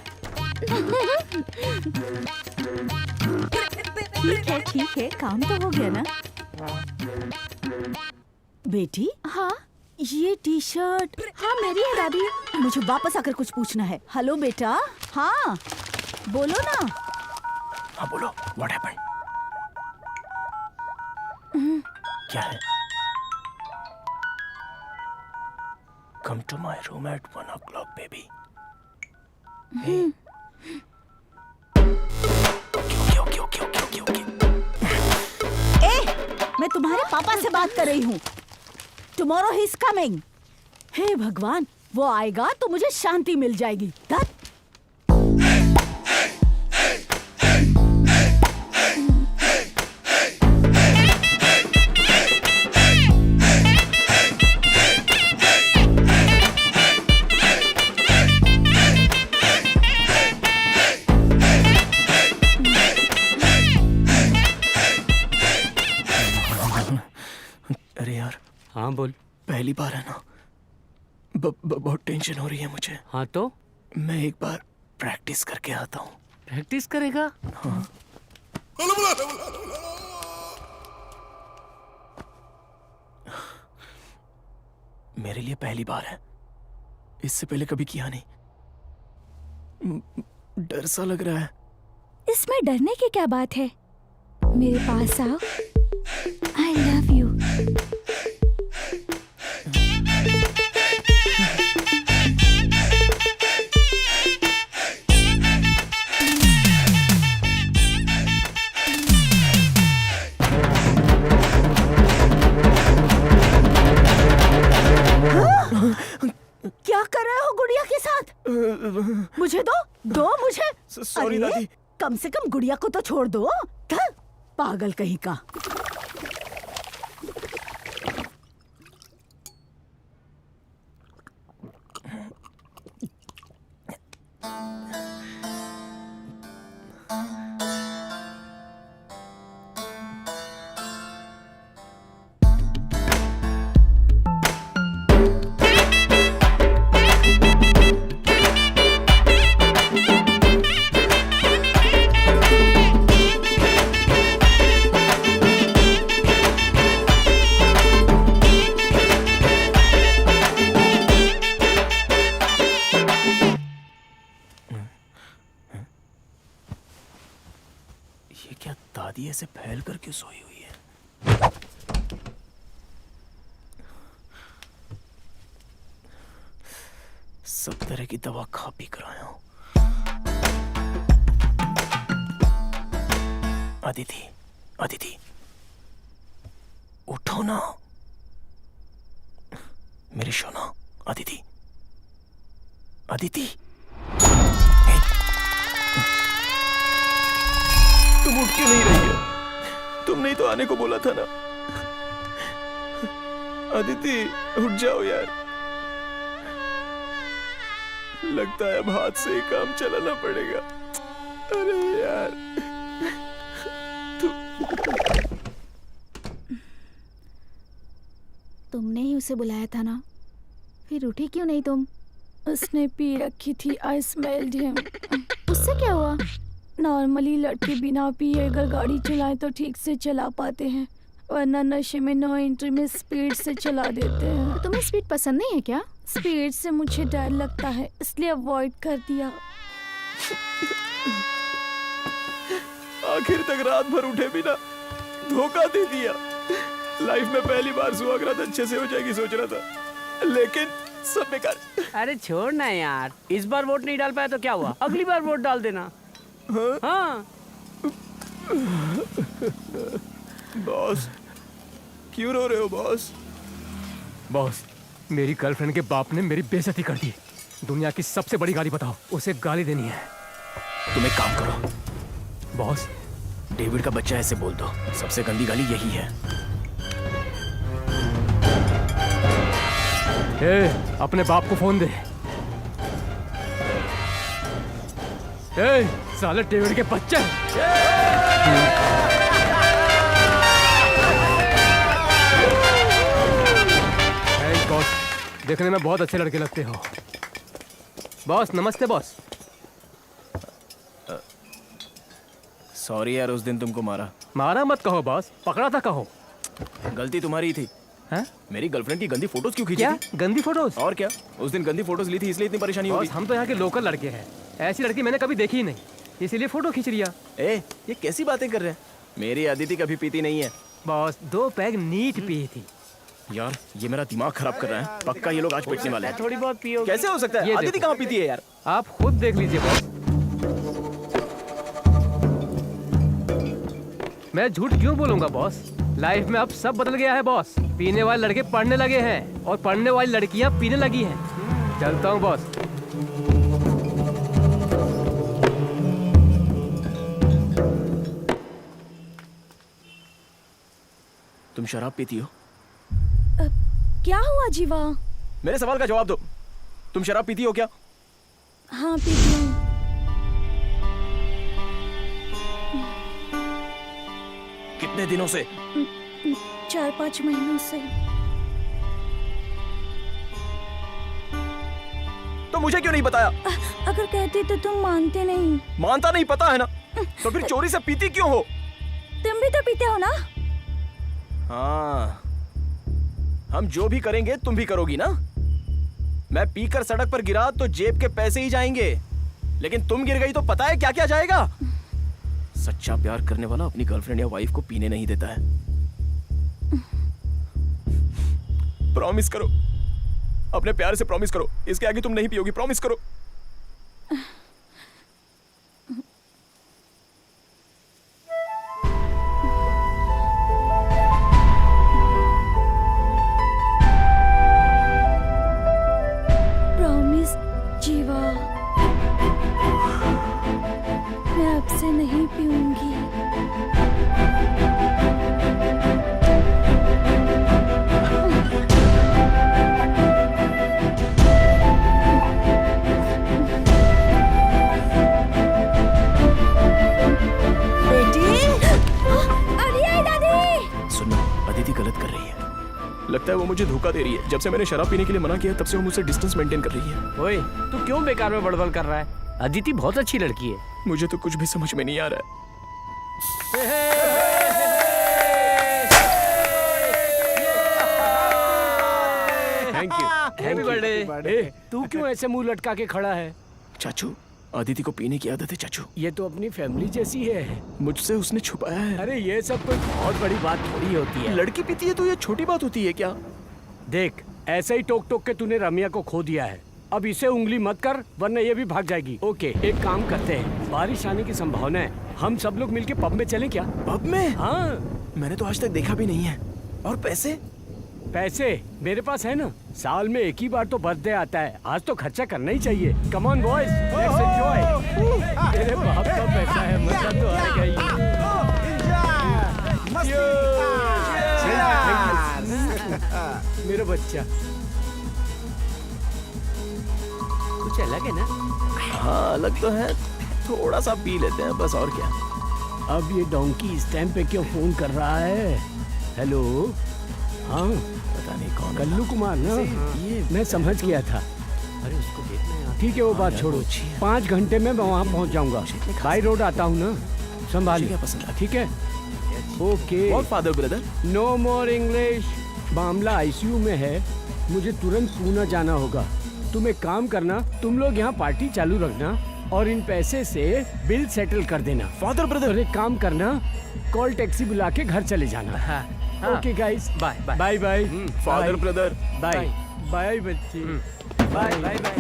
ठीक है, काम तो हो गया ना। बेटी, हाँ ये टी शर्ट हाँ मेरी है दादी। मुझे वापस आकर कुछ पूछना है। हेलो बेटा, हाँ बोलो ना। हाँ बोलो, व्हाट हैपेंड? क्या है? Come to my room at 1 o'clock, baby. मैं तुम्हारे पापा से बात कर रही हूँ। Tomorrow he is coming. हे भगवान, वो आएगा तो मुझे शांति मिल जाएगी। धत। अरे यार, हाँ बोल। पहली बार है ना, बहुत टेंशन हो रही है मुझे। हाँ तो मैं एक बार प्रैक्टिस करके आता हूँ। प्रैक्टिस करेगा? हाँ। मेरे लिए पहली बार है, इससे पहले कभी किया नहीं। डर सा लग रहा है। इसमें डरने की क्या बात है? मेरे पास आओ। I love you. क्या कर रहे हो गुड़िया के साथ? मुझे दो मुझे। सॉरी अरे, दादी। कम से कम गुड़िया को तो छोड़ दो। धत, पागल कहीं का। ये क्या, दादी ऐसे फैल कर क्यों सोई हुई है? सब तरह की दवा खा पी कर आया हूं। अदिति, अदिति उठो ना, मेरी सोना। अदिति, अदिति, तुम उठ क्यों नहीं रही है? तुमने ही तो आने को बोला था ना। अदिति उठ जाओ यार, लगता है अब हाथ से ही काम चलाना पड़ेगा। अरे यार, तुमने ही उसे बुलाया था ना, फिर उठी क्यों नहीं तुम? उसने पी रखी थी। आई स्मेल्ड हिम। उससे क्या हुआ? नॉर्मली लड़के बिना पिए अगर गाड़ी चलाएं तो ठीक से चला पाते हैं, वरना नशे में नो एंट्री में स्पीड से चला देते हैं। तुम्हें स्पीड पसंद नहीं है क्या? स्पीड से मुझे डर लगता है, इसलिए अवॉइड कर दिया। आखिर तक रात भर उठे बिना धोखा दे दिया। लाइफ में पहली बार सुहागरात अच्छे से हो जाएगी सोच रहा था, लेकिन सब बेकार। अरे छोड़ ना यार, इस बार वोट नहीं डाल पाया तो क्या हुआ, अगली बार वोट डाल देना। हाँ। बॉस, क्यों रो रहे हो बॉस? बॉस, मेरी गर्लफ्रेंड के बाप ने मेरी बेइज्जती कर दी। दुनिया की सबसे बड़ी गाली बताओ, उसे गाली देनी है। तुम एक काम करो बॉस, डेविड का बच्चा ऐसे बोल दो, सबसे गंदी गाली यही है। ए, अपने बाप को फोन दे। ए, साले डेविड के बच्चे। बॉस, देखने में बहुत अच्छे लड़के लगते हो। बॉस नमस्ते बॉस। सॉरी यार, उस दिन तुमको मारा। मारा मत कहो बॉस, पकड़ा था कहो। गलती तुम्हारी ही थी। हैं? मेरी गर्लफ्रेंड की गंदी फोटोज क्यों खींची क्या थी? गंदी फोटोज? और क्या, उस दिन गंदी फोटोज ली थी इसलिए इतनी परेशानी हो बॉस गई। हम तो यहाँ के लोकल लड़के हैं, ऐसी लड़की मैंने कभी देखी ही नहीं, इसीलिए फोटो खींच लिया। ए, ये कैसी बातें कर रहे हैं? मेरी अदिति कभी पीती नहीं है। बॉस 2 पैग नीट पी थी। यार ये मेरा दिमाग खराब कर रहा है, पक्का ये लोग आज पिटने वाले हैं। थोड़ी बहुत पियो। कैसे हो सकता है? ये अदिति देखो। कहाँ पीती है यार? आप खुद देख लीजिए बॉस। मैं झूठ क्यों बोलूंगा बॉस? लाइफ में अब सब बदल गया है बॉस। पीने वाले लड़के पढ़ने लगे हैं और पढ़ने वाली लड़कियां पीने लगी हैं। चलता हूँ बॉस। तुम शराब पीती हो? क्या हुआ जीवा? मेरे सवाल का जवाब दो। तुम शराब पीती हो क्या? हाँ पीती हूँ। कितने दिनों से? 4-5 महीनों से। तो मुझे क्यों नहीं बताया? अगर कहती तो तुम मानते नहीं। मानता नहीं, पता है ना। तो फिर चोरी से पीती क्यों हो? तुम भी तो पीते हो ना? हाँ, हम जो भी करेंगे तुम भी करोगी ना। मैं पीकर सड़क पर गिरा तो जेब के पैसे ही जाएंगे, लेकिन तुम गिर गई तो पता है क्या क्या जाएगा? सच्चा प्यार करने वाला अपनी गर्लफ्रेंड या वाइफ को पीने नहीं देता है। प्रॉमिस करो, अपने प्यार से प्रॉमिस करो, इसके आगे तुम नहीं पियोगी, प्रॉमिस करो। प्रॉमिस जीवा, मैं अब से नहीं पीऊंगी। सुनो, अदिति गलत कर रही है। लगता है वो मुझे धोखा दे रही है। जब से मैंने शराब पीने के लिए मना किया तब से वो मुझसे डिस्टेंस मेंटेन कर रही है। ओए, तू क्यों बेकार में बड़बड़ कर रहा है? अदिति बहुत अच्छी लड़की है। मुझे तो कुछ भी समझ में नहीं आ रहा है। Thank you, happy birthday. तू क्यों ऐसे मुंह लटका के खड़ा है? चाचू, अदिति को पीने की आदत है चाचू। ये तो अपनी फैमिली जैसी है। मुझसे उसने छुपाया है। अरे ये सब कोई बहुत बड़ी बात थोड़ी होती है। लड़की पीती है तो ये छोटी बात होती है क्या? देख, ऐसे ही टोक टोक के तूने रम्या को खो दिया है। अब इसे उंगली मत कर, वरना ये भी भाग जाएगी। ओके, एक काम करते हैं, बारिश आने की संभावना है, हम सब लोग मिलके पब में चलें क्या? पब में? हाँ। मैंने तो आज तक देखा भी नहीं है। और पैसे? पैसे मेरे पास है ना। साल में एक ही बार तो बर्थडे आता है, आज तो खर्चा करना ही चाहिए। Come on boys, let's enjoy. तेरे बाप का पैसा है, मजा तो आएगा ही। मेरा बच्चा कुछ अलग है ना? हाँ अलग तो है, थोड़ा सा पी लेते हैं बस, और क्या। अब ये डोंकी इस टाइम पे क्यों फोन कर रहा है? हेलो, हाँ पता नहीं कौन। कल्लू कुमार ना? ये मैं समझ गया था। अरे उसको देखना। ठीक है, वो बात छोड़ो। 5 घंटे में मैं वहाँ पहुँच जाऊँगा। बाई रोड आता हूँ ना, संभालिए। क्या पसंद है? ठीक है, okay. What father brother? No more English. मामला आईसीयू में है, मुझे तुरंत पूना जाना होगा। तुम एक काम करना, तुम लोग यहाँ पार्टी चालू रखना और इन पैसे से बिल सेटल कर देना। Father brother. और एक काम करना, कॉल टैक्सी बुला के घर चले जाना। हाँ। Okay guys, bye bye bye bye. Father brother. Bye bye बच्चे, बाय बाय बाय।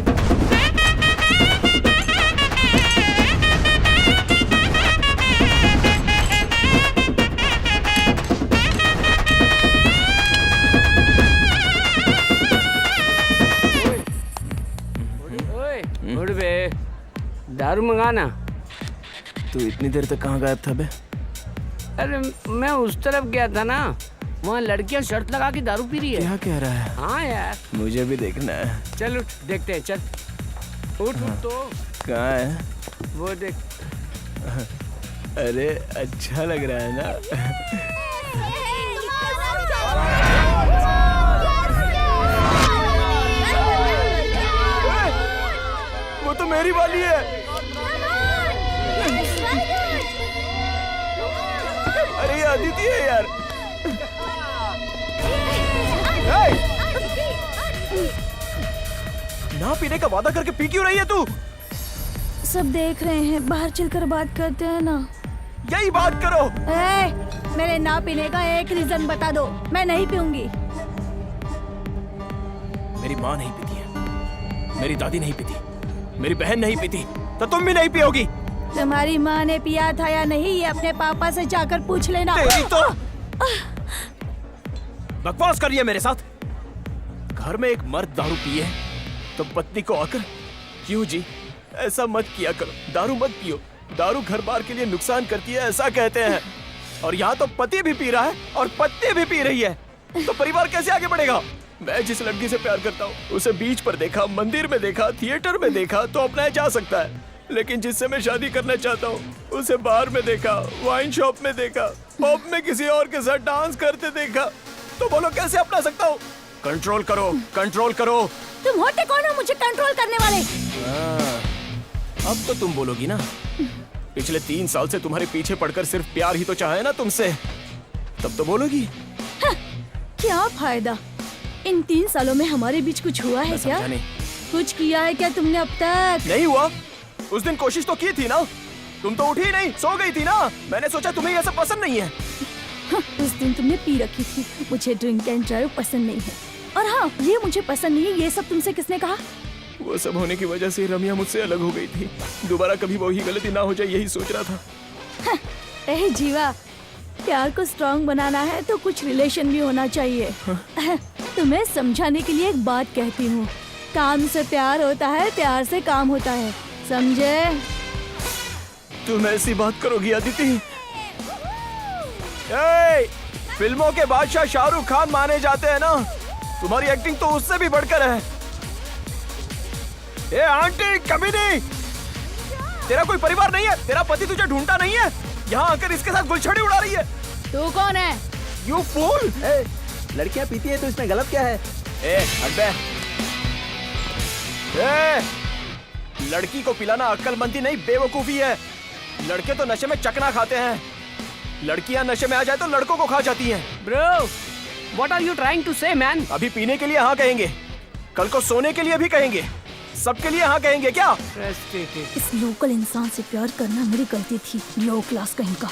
उठ बे, दारू मंगाना। तू इतनी देर तक कहाँ गायब था बे? अरे मैं उस तरफ गया था ना, वहाँ लड़कियाँ शर्त लगा के दारू पी रही है। क्या कह रहा है? हाँ यार, मुझे भी देखना है। चल उठ, देखते हैं, चल उठ। तो कहाँ है? वो देख। अरे अच्छा लग रहा है ना? वो तो मेरी वाली है। अदिति है यार। ना पीने का वादा करके पी क्यों रही है तू? सब देख रहे हैं, बाहर चलकर बात करते हैं ना। यही बात करो। मेरे ना पीने का एक रीजन बता दो, मैं नहीं पीऊंगी। मेरी माँ नहीं पीती है, मेरी दादी नहीं पीती, मेरी बहन नहीं पीती, तो तुम भी नहीं पियोगी। तुम्हारी माँ ने पिया था या नहीं, ये अपने पापा से जाकर पूछ लेना। तेरी तो बकवास कर रही है मेरे साथ। घर में एक मर्द दारू पिए तो पत्नी को आकर, क्यों जी ऐसा मत किया करो, दारू मत पियो, दारू घर बार के लिए नुकसान करती है ऐसा कहते हैं। और यहाँ तो पति भी पी रहा है और पत्नी भी पी रही है, तो परिवार कैसे आगे बढ़ेगा? मैं जिस लड़की से प्यार करता हूँ उसे बीच पर देखा, मंदिर में देखा, थिएटर में देखा तो अपनाया जा सकता है, लेकिन जिससे मैं शादी करना चाहता हूँ उसे बार में देखा, वाइन शॉप में देखा, पब में किसी और के साथ डांस करते देखा, तो बोलो कैसे अपना सकता हूँ? कंट्रोल करो, कंट्रोल करो। तुम होते कौन हो मुझे कंट्रोल करने वाले? अब तो तुम बोलोगी ना। पिछले 3 साल से तुम्हारे पीछे पड़कर सिर्फ प्यार ही तो चाहा है ना तुमसे, तब तो बोलोगी। क्या फायदा? इन 3 सालों में हमारे बीच कुछ हुआ है क्या? कुछ किया है क्या तुमने अब तक? नहीं हुआ। उस दिन कोशिश तो की थी ना, तुम तो उठी नहीं, सो गई थी ना। मैंने सोचा तुम्हें ये सब पसंद नहीं है। उस दिन तुमने पी रखी थी। मुझे ड्रिंक एंड ड्राइव पसंद नहीं है, और हाँ ये मुझे पसंद नहीं है। ये सब तुमसे किसने कहा? वो सब होने की वजह से रम्या मुझसे अलग हो गई थी। दोबारा कभी वही गलती ना हो जाए यही सोच रहा था। जीवा, प्यार को स्ट्रॉन्ग बनाना है तो कुछ रिलेशन भी होना चाहिए। तुम्हें समझाने के लिए एक बात कहती हूँ, काम से प्यार होता है, प्यार से काम होता है, समझे? तुम ऐसी बात करोगी अदिति? फिल्मों के बादशाह शाहरुख खान माने जाते हैं ना, तुम्हारी एक्टिंग तो उससे भी बढ़कर है। ए आंटी कमीनी, तेरा कोई परिवार नहीं है? तेरा पति तुझे ढूंढता नहीं है? यहाँ आकर इसके साथ गुलछड़ी उड़ा रही है। तू कौन है? You fool. लड़कियां पीती है तो इसमें गलत क्या है? लड़की को पिलाना अक्लमंदी नहीं बेवकूफी है। लड़के तो नशे में चकना खाते हैं, लड़कियां नशे में आ जाए तो लड़कों को खा जाती हैं। Bro, what are you trying to say man? अभी पीने के लिए हाँ कहेंगे, कल को सोने के लिए भी कहेंगे, सबके लिए हाँ कहेंगे क्या? इस लोकल इंसान से प्यार करना मेरी गलती थी, लो क्लास कहीं का।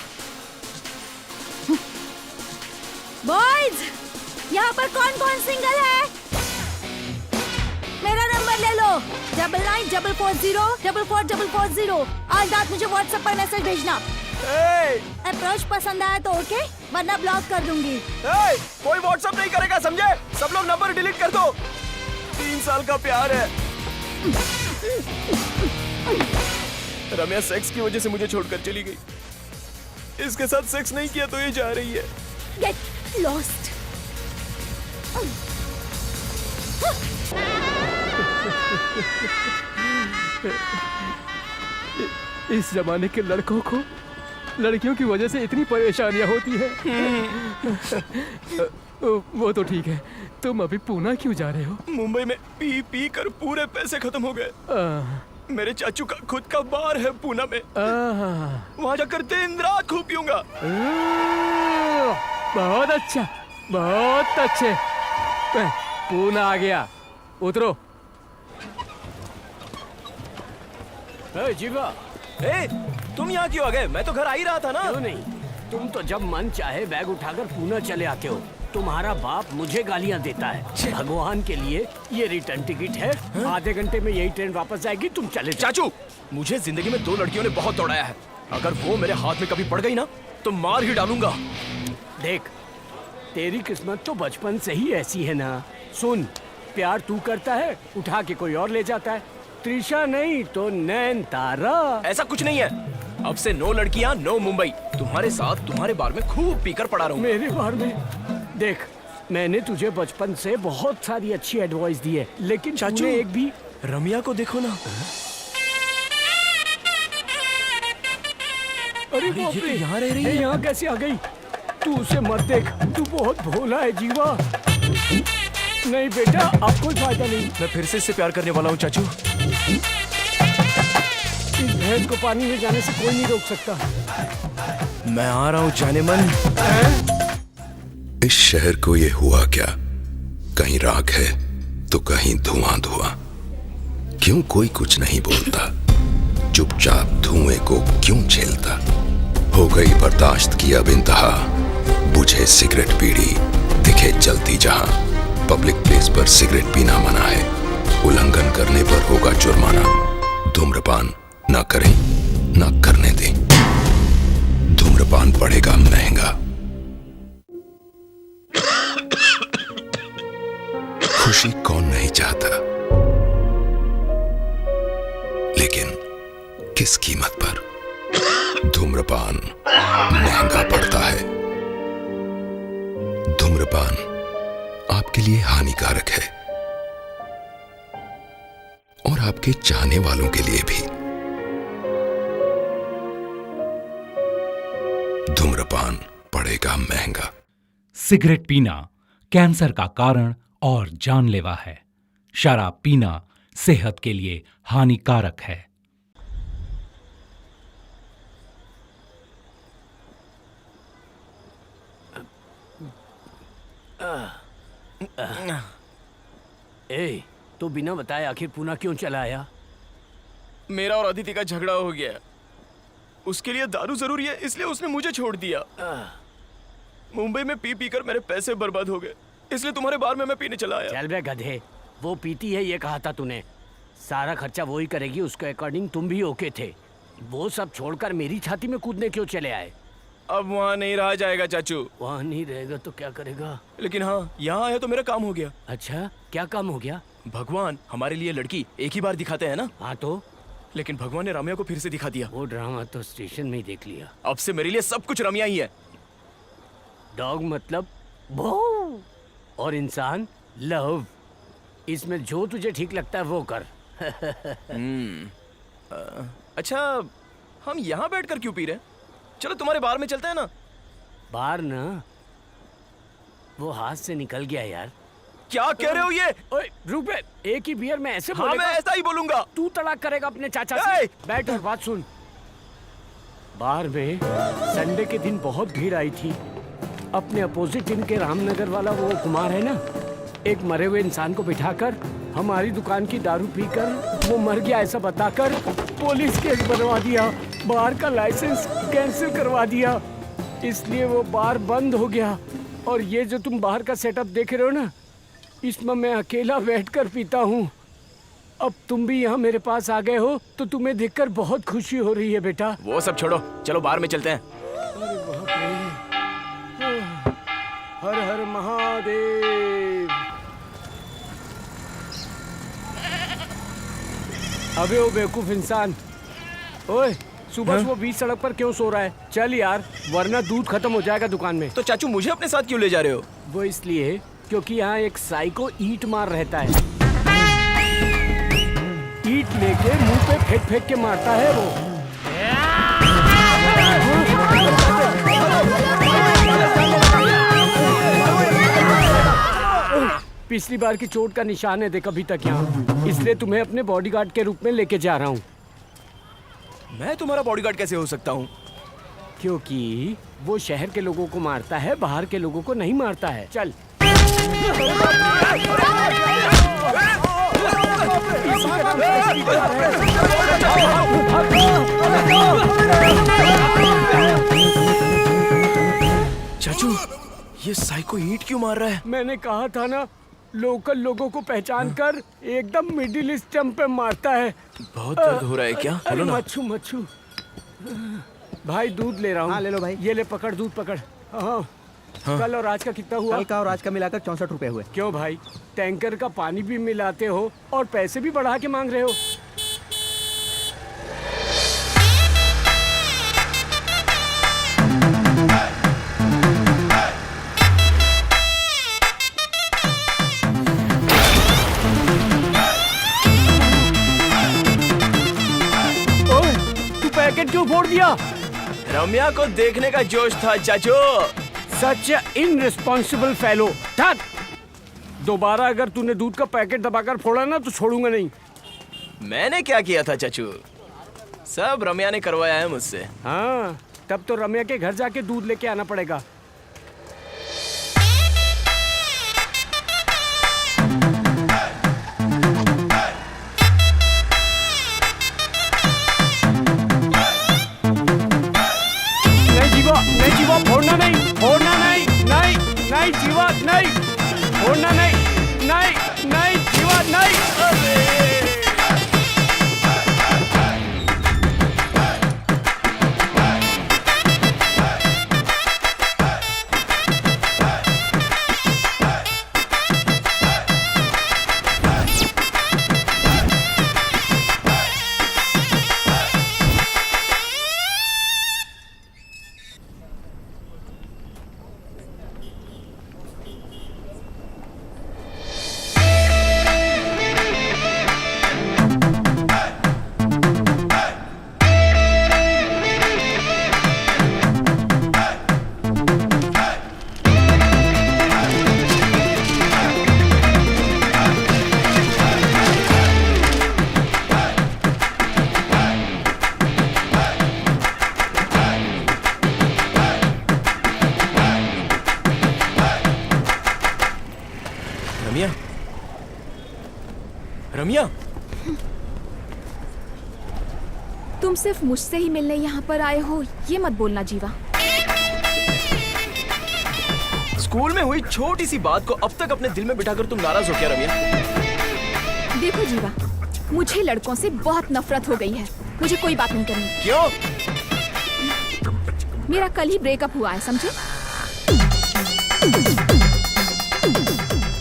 बॉयज, यहाँ पर कौन कौन सिंगल है? मेरा नंबर ले लो, 9944044440। आज रात मुझे व्हाट्सएप पर मैसेज भेजना। अप्रोच पसंद आया तो ओके, वरना ब्लॉक कर दूंगी। कोई व्हाट्सएप नहीं करेगा, समझे? सब लोग नंबर डिलीट कर दो। 3 साल का प्यार है। रम्या सेक्स की वजह से मुझे छोड़कर चली गई। इसके साथ सेक्स नहीं किया तो ये जा रही है। Get lost. इस जमाने के लड़कों को लड़कियों की वजह से इतनी परेशानियां होती है। वो तो ठीक है, तुम अभी पूना क्यों जा रहे हो? मुंबई में पी पी कर पूरे पैसे खत्म हो गए। मेरे चाचू का खुद का बार है पूना में, वहाँ जाकर दिन रात खूब पीऊंगा। बहुत अच्छा, बहुत अच्छे। पूना आ गया, उतरो। जीवा, तुम यहाँ क्यों आ गए? मैं तो घर आ ही रहा था ना। क्यों नहीं? तुम तो जब मन चाहे बैग उठाकर पूना चले आते हो। तुम्हारा बाप मुझे गालियाँ देता है। भगवान के लिए ये रिटर्न टिकट है, आधे घंटे में यही ट्रेन वापस जाएगी, तुम चले जाओ। चाचू, मुझे जिंदगी में 2 लड़कियों ने बहुत दौड़ाया है, अगर वो मेरे हाथ में कभी पड़ गई ना तो मार ही डालूंगा। देख, तेरी किस्मत तो बचपन से ही ऐसी है ना। सुन, प्यार तू करता है, उठा के कोई और ले जाता है। त्रिशा नहीं तो नैन तारा। ऐसा कुछ नहीं है। अब से 9 लड़कियां, 9 मुंबई। तुम्हारे साथ तुम्हारे बार में खूब पीकर पड़ा रहूंगा। मेरे बार में? देख, मैंने तुझे बचपन से बहुत सारी अच्छी एडवाइस दी है, लेकिन चाचू एक भी। रम्या को देखो ना। अरे बाप रे, यहाँ रह रही है। यहाँ कैसे आ गई? तू उसे मत देख, तू बहुत भोला है जीवा। नहीं बेटा, अब कोई फायदा नहीं। मैं फिर से इससे प्यार करने वाला हूँ चाचू। इस भैंस को पानी में जाने से कोई नहीं रोक सकता। मैं आ रहा हूँ जाने मन। इस शहर को ये हुआ क्या? कहीं राख है तो कहीं धुआं धुआं। क्यों कोई कुछ नहीं बोलता? चुपचाप धुएं को क्यों झेलता? हो गई बर्दाश्त की अब इंतहा। बुझे सिगरेट बीड़ी दिखे जलती जहां। पब्लिक प्लेस पर सिगरेट पीना मना है। उल्लंघन करने पर होगा जुर्माना। धूम्रपान ना करें ना करने दें। धूम्रपान पड़ेगा महंगा। खुशी कौन नहीं चाहता, लेकिन किस कीमत पर? धूम्रपान महंगा पड़ता है। धूम्रपान आपके लिए हानिकारक है और आपके चाहने वालों के लिए भी। धूम्रपान पड़ेगा महंगा। सिगरेट पीना कैंसर का कारण और जानलेवा है। शराब पीना सेहत के लिए हानिकारक है। ए, तो बिना बताए आखिर पुणे क्यों चला आया? मेरा और अदिति का झगड़ा हो गया। उसके लिए दारू जरूरी है, इसलिए उसने मुझे छोड़ दिया। मुंबई में पी कर मेरे पैसे बर्बाद हो गए, इसलिए तुम्हारे बार में मैं पीने चला आया। चल बे गधे, वो पीती है ये कहा था तूने। सारा खर्चा वो ही करेगी, उसके अकॉर्डिंग तुम भी ओके थे। वो सब छोड़कर मेरी छाती में कूदने क्यों चले आए? अब वहाँ नहीं रहा जाएगा चाचू। वहाँ नहीं रहेगा तो क्या करेगा? लेकिन हाँ, यहाँ आया तो मेरा काम हो गया। अच्छा, क्या काम हो गया? भगवान हमारे लिए लड़की एक ही बार दिखाते हैं ना। हाँ तो? लेकिन भगवान ने रम्या को फिर से दिखा दिया। वो ड्रामा तो स्टेशन में ही देख लिया। अब से मेरे लिए सब कुछ रम्या ही है। डॉग मतलब भौ, और इंसान लव। इसमें जो तुझे ठीक लगता है वो कर। अच्छा, हम यहाँ बैठकर क्यों पी रहे? चलो तुम्हारे बार में चलते हैं ना। बार ना, वो हाथ से निकल गया यार। क्या कह रहे हो ये? ओए रुक बे, एक ही बियर में ऐसे हाँ, बोलेगा? मैं ऐसा ही बोलूंगा। तू तड़ाक करेगा अपने चाचा से। बैठ और बात सुन। बार में संडे के दिन बहुत भीड़ आई थी। अपने अपोजिट टीम के रामनगर वाला वो कुमार है ना, एक मरे हुए इंसान को बिठाकर हमारी दुकान की दारू पीकर वो मर गया ऐसा बताकर पुलिस केस बनवा दिया। बार का लाइसेंस कैंसिल करवा दिया, इसलिए वो बार बंद हो गया। और ये जो तुम बाहर का सेटअप देख रहे हो ना, इसमें मैं अकेला बैठकर पीता हूँ। अब तुम भी यहाँ मेरे पास आ गए हो तो तुम्हें देखकर बहुत खुशी हो रही है बेटा। वो सब छोड़ो, चलो बाहर में चलते हैं। अरे बाप रे। हर हर महादेव। अबे ओ बेवकूफ इंसान, ओए सुबह सुबह बीच सड़क पर क्यों सो रहा है? चल यार, वरना दूध खत्म हो जाएगा दुकान में। तो चाचू मुझे अपने साथ क्यों ले जा रहे हो? वो इसलिए क्योंकि यहाँ एक साइको ईंट मार रहता है। ईंट लेके मुंह पे फेंक फेंक के मारता है वो। पिछली बार की चोट का निशान है देख अभी तक यहाँ, इसलिए तुम्हें अपने बॉडीगार्ड के रूप में लेके जा रहा हूँ। मैं तुम्हारा बॉडीगार्ड कैसे हो सकता हूँ? क्योंकि वो शहर के लोगों को मारता है, बाहर के लोगों को नहीं मारता है। चल। चाचू, ये साइको ईंट क्यों मार रहा है? मैंने कहा था ना, लोकल लोगों को पहचान कर एकदम मिडिल ईस्टर्न पे मारता है। बहुत दर्द हो रहा है क्या? अरे मच्छू मच्छू। भाई दूध ले रहा हूँ। हाँ ले लो भाई। ये ले पकड़, दूध पकड़। हाँ। कल और आज का कितना हुआ? कल का और आज का मिलाकर 64 रुपए हुए। क्यों भाई, टैंकर का पानी भी मिलाते हो और पैसे भी बढ़ा के मांग रहे हो? ओए, तू पैकेट क्यों फोड़ दिया? रम्या को देखने का जोश था चाचू। सच इनरिस्पॉन्सिबल फेलो। ठक! दोबारा अगर तूने दूध का पैकेट दबाकर फोड़ा ना तो छोड़ूंगा नहीं। मैंने क्या किया था चाचू? सब रम्या ने करवाया है मुझसे। हाँ, तब तो रम्या के घर जाके दूध लेके आना पड़ेगा। नहीं जीवा, फोड़ना नहीं, फोड़ना नहीं, नहीं, नहीं जीवा, नहीं, फोड़ना नहीं, नहीं, नहीं जीवा, नहीं। रम्या, रम्या, तुम सिर्फ मुझसे ही मिलने यहाँ पर आए हो, ये मत बोलना जीवा। स्कूल में हुई छोटी सी बात को अब तक अपने दिल में बिठाकर तुम नाराज हो क्या रम्या? देखो जीवा, मुझे लड़कों से बहुत नफरत हो गई है। मुझे कोई बात नहीं करनी। क्यों? मेरा कल ही ब्रेकअप हुआ है, समझे?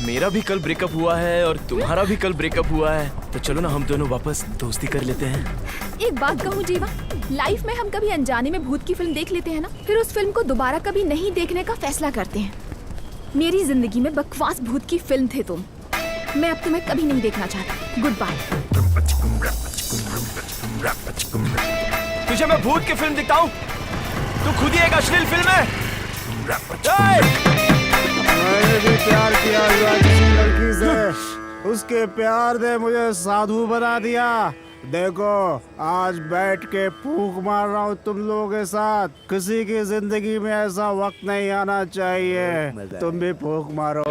मेरा भी कल ब्रेकअप हुआ है और तुम्हारा भी कल ब्रेकअप हुआ है, तो चलो ना हम दोनों वापस दोस्ती कर लेते हैं। एक बात कहूँ जीवा, लाइफ में हम कभी अनजाने में भूत की फिल्म देख लेते हैं ना, फिर उस फिल्म को दोबारा कभी नहीं देखने का फैसला करते हैं। मेरी जिंदगी में बकवास भूत की फिल्म थे तुम। मैं अब तुम्हें कभी नहीं देखना चाहता। Good bye. तुझे मैं भूत की फिल्म दिखाऊं? तू खुद ही एक अश्लील फिल्म है। मैंने भी प्यार किया हुआ किसी लड़की से, उसके प्यार ने मुझे साधु बना दिया। देखो, आज बैठ के फूंक मार रहा हूँ तुम लोगों के साथ। किसी की जिंदगी में ऐसा वक्त नहीं आना चाहिए। तुम भी फूंक मारो।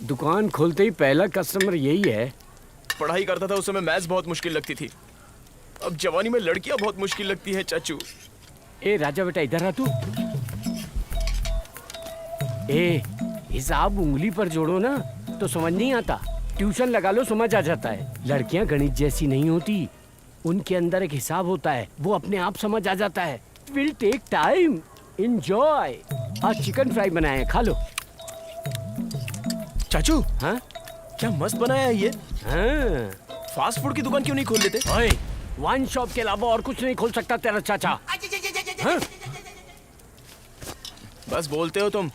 दुकान खोलते ही पहला कस्टमर यही है। पढ़ाई करता था उस समय मैथ्स बहुत मुश्किल लगती थी, अब जवानी में लड़कियां बहुत मुश्किल लगती है चाचू। ए राजा बेटा, इधर आ तू। ए, हिसाब उंगली पर जोड़ो ना तो समझ नहीं आता, ट्यूशन लगा लो समझ आ जाता है। लड़कियां गणित जैसी नहीं होती, उनके अंदर एक हिसाब होता है, वो अपने आप समझ आ जाता है। Will take time, enjoy. आज चिकन फ्राई बनाया है, खा लो। चाचू, हाँ क्या मस्त बनाया है ये। हाँ, फास्ट फूड की दुकान क्यों नहीं खोल लेते? ओए, वाइन शॉप के अलावा और कुछ नहीं खोल सकता तेरा चाचा? हाँ? बस बोलते हो तुम।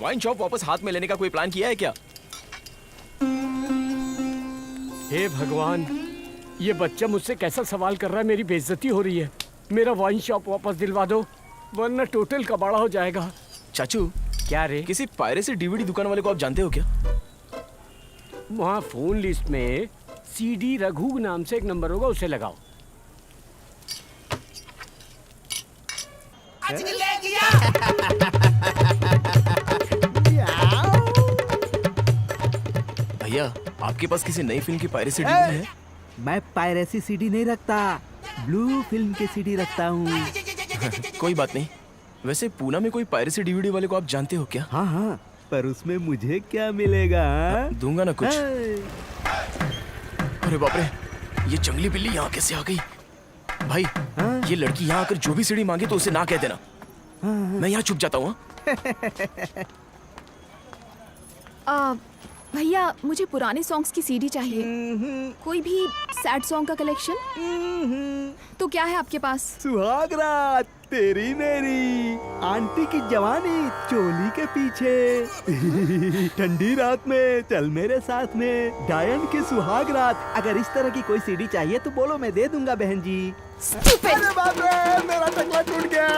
वाइन शॉप वापस हाथ में लेने का कोई प्लान किया है क्या? हे भगवान, ये बच्चा मुझसे कैसा सवाल कर रहा है। मेरी बेइज्जती हो रही है। मेरा वाइन शॉप वापस दिलवा दो, वरना टोटल कबाड़ा हो जाएगा। चाचू, क्या रे? किसी पायरेसी डीवीडी दुकान वाले को आप जानते हो क्या? वहाँ फोन लिस्ट में सीडी रघु नाम से एक नंबर होगा, उसे लगाओ। भैया, आपके पास किसी नई फिल्म की पायरेसी डीवीडी है? मैं पायरेसी सीडी नहीं रखता, ब्लू फिल्म की सीडी रखता हूँ। कोई बात नहीं। वैसे पूना में कोई पायरेसी डीवीडी वाले को आप जानते हो क्या? हाँ हाँ, पर उसमें मुझे क्या मिलेगा? दूंगा ना कुछ। अरे बाप रे, ये जंगली बिल्ली यहाँ कैसे आ गई? भाई, ये लड़की यहाँ आकर जो भी सीढ़ी मांगे तो उसे ना कह देना। मैं यहाँ छुप जाता हूँ। भैया, मुझे पुराने सॉन्ग्स की सीडी चाहिए। कोई भी सैड सॉन्ग का कलेक्शन? तो क्या है आपके पास? सुहाग रात तेरी मेरी आंटी की जवानी चोली के पीछे ठंडी रात में चल मेरे साथ में डायन की सुहाग रात। अगर इस तरह की कोई सीडी चाहिए तो बोलो, मैं दे दूंगा बहन जी। अरे बाप रे, मेरा टकला टूट गया।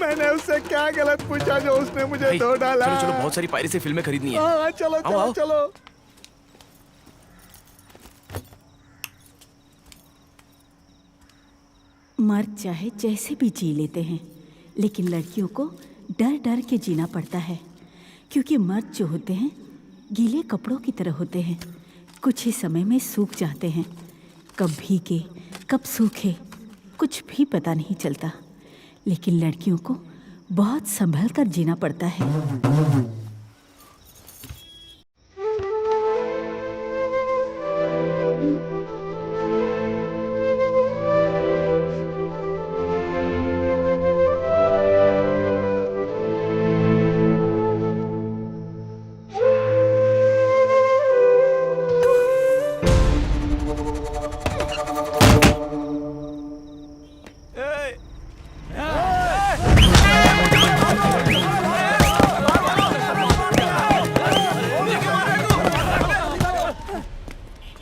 मैंने उससे क्या गलत पूछा जो उसने मुझे धो डाला। चलो चलो, बहुत सारी पायरेसी फिल्में खरीदनी है। हाँ चलो आओ, चलो आओ। चलो। मर्द चाहे जैसे भी जी लेते हैं, लेकिन लड़कियों को डर डर के जीना पड़ता है, क्योंकि मर्द जो होते हैं गीले कपड़ों की तरह होते हैं, कुछ ही समय में सूख जाते हैं। कब भीगे कब सूखे कुछ भी पता नहीं चलता, लेकिन लड़कियों को बहुत संभल कर जीना पड़ता है।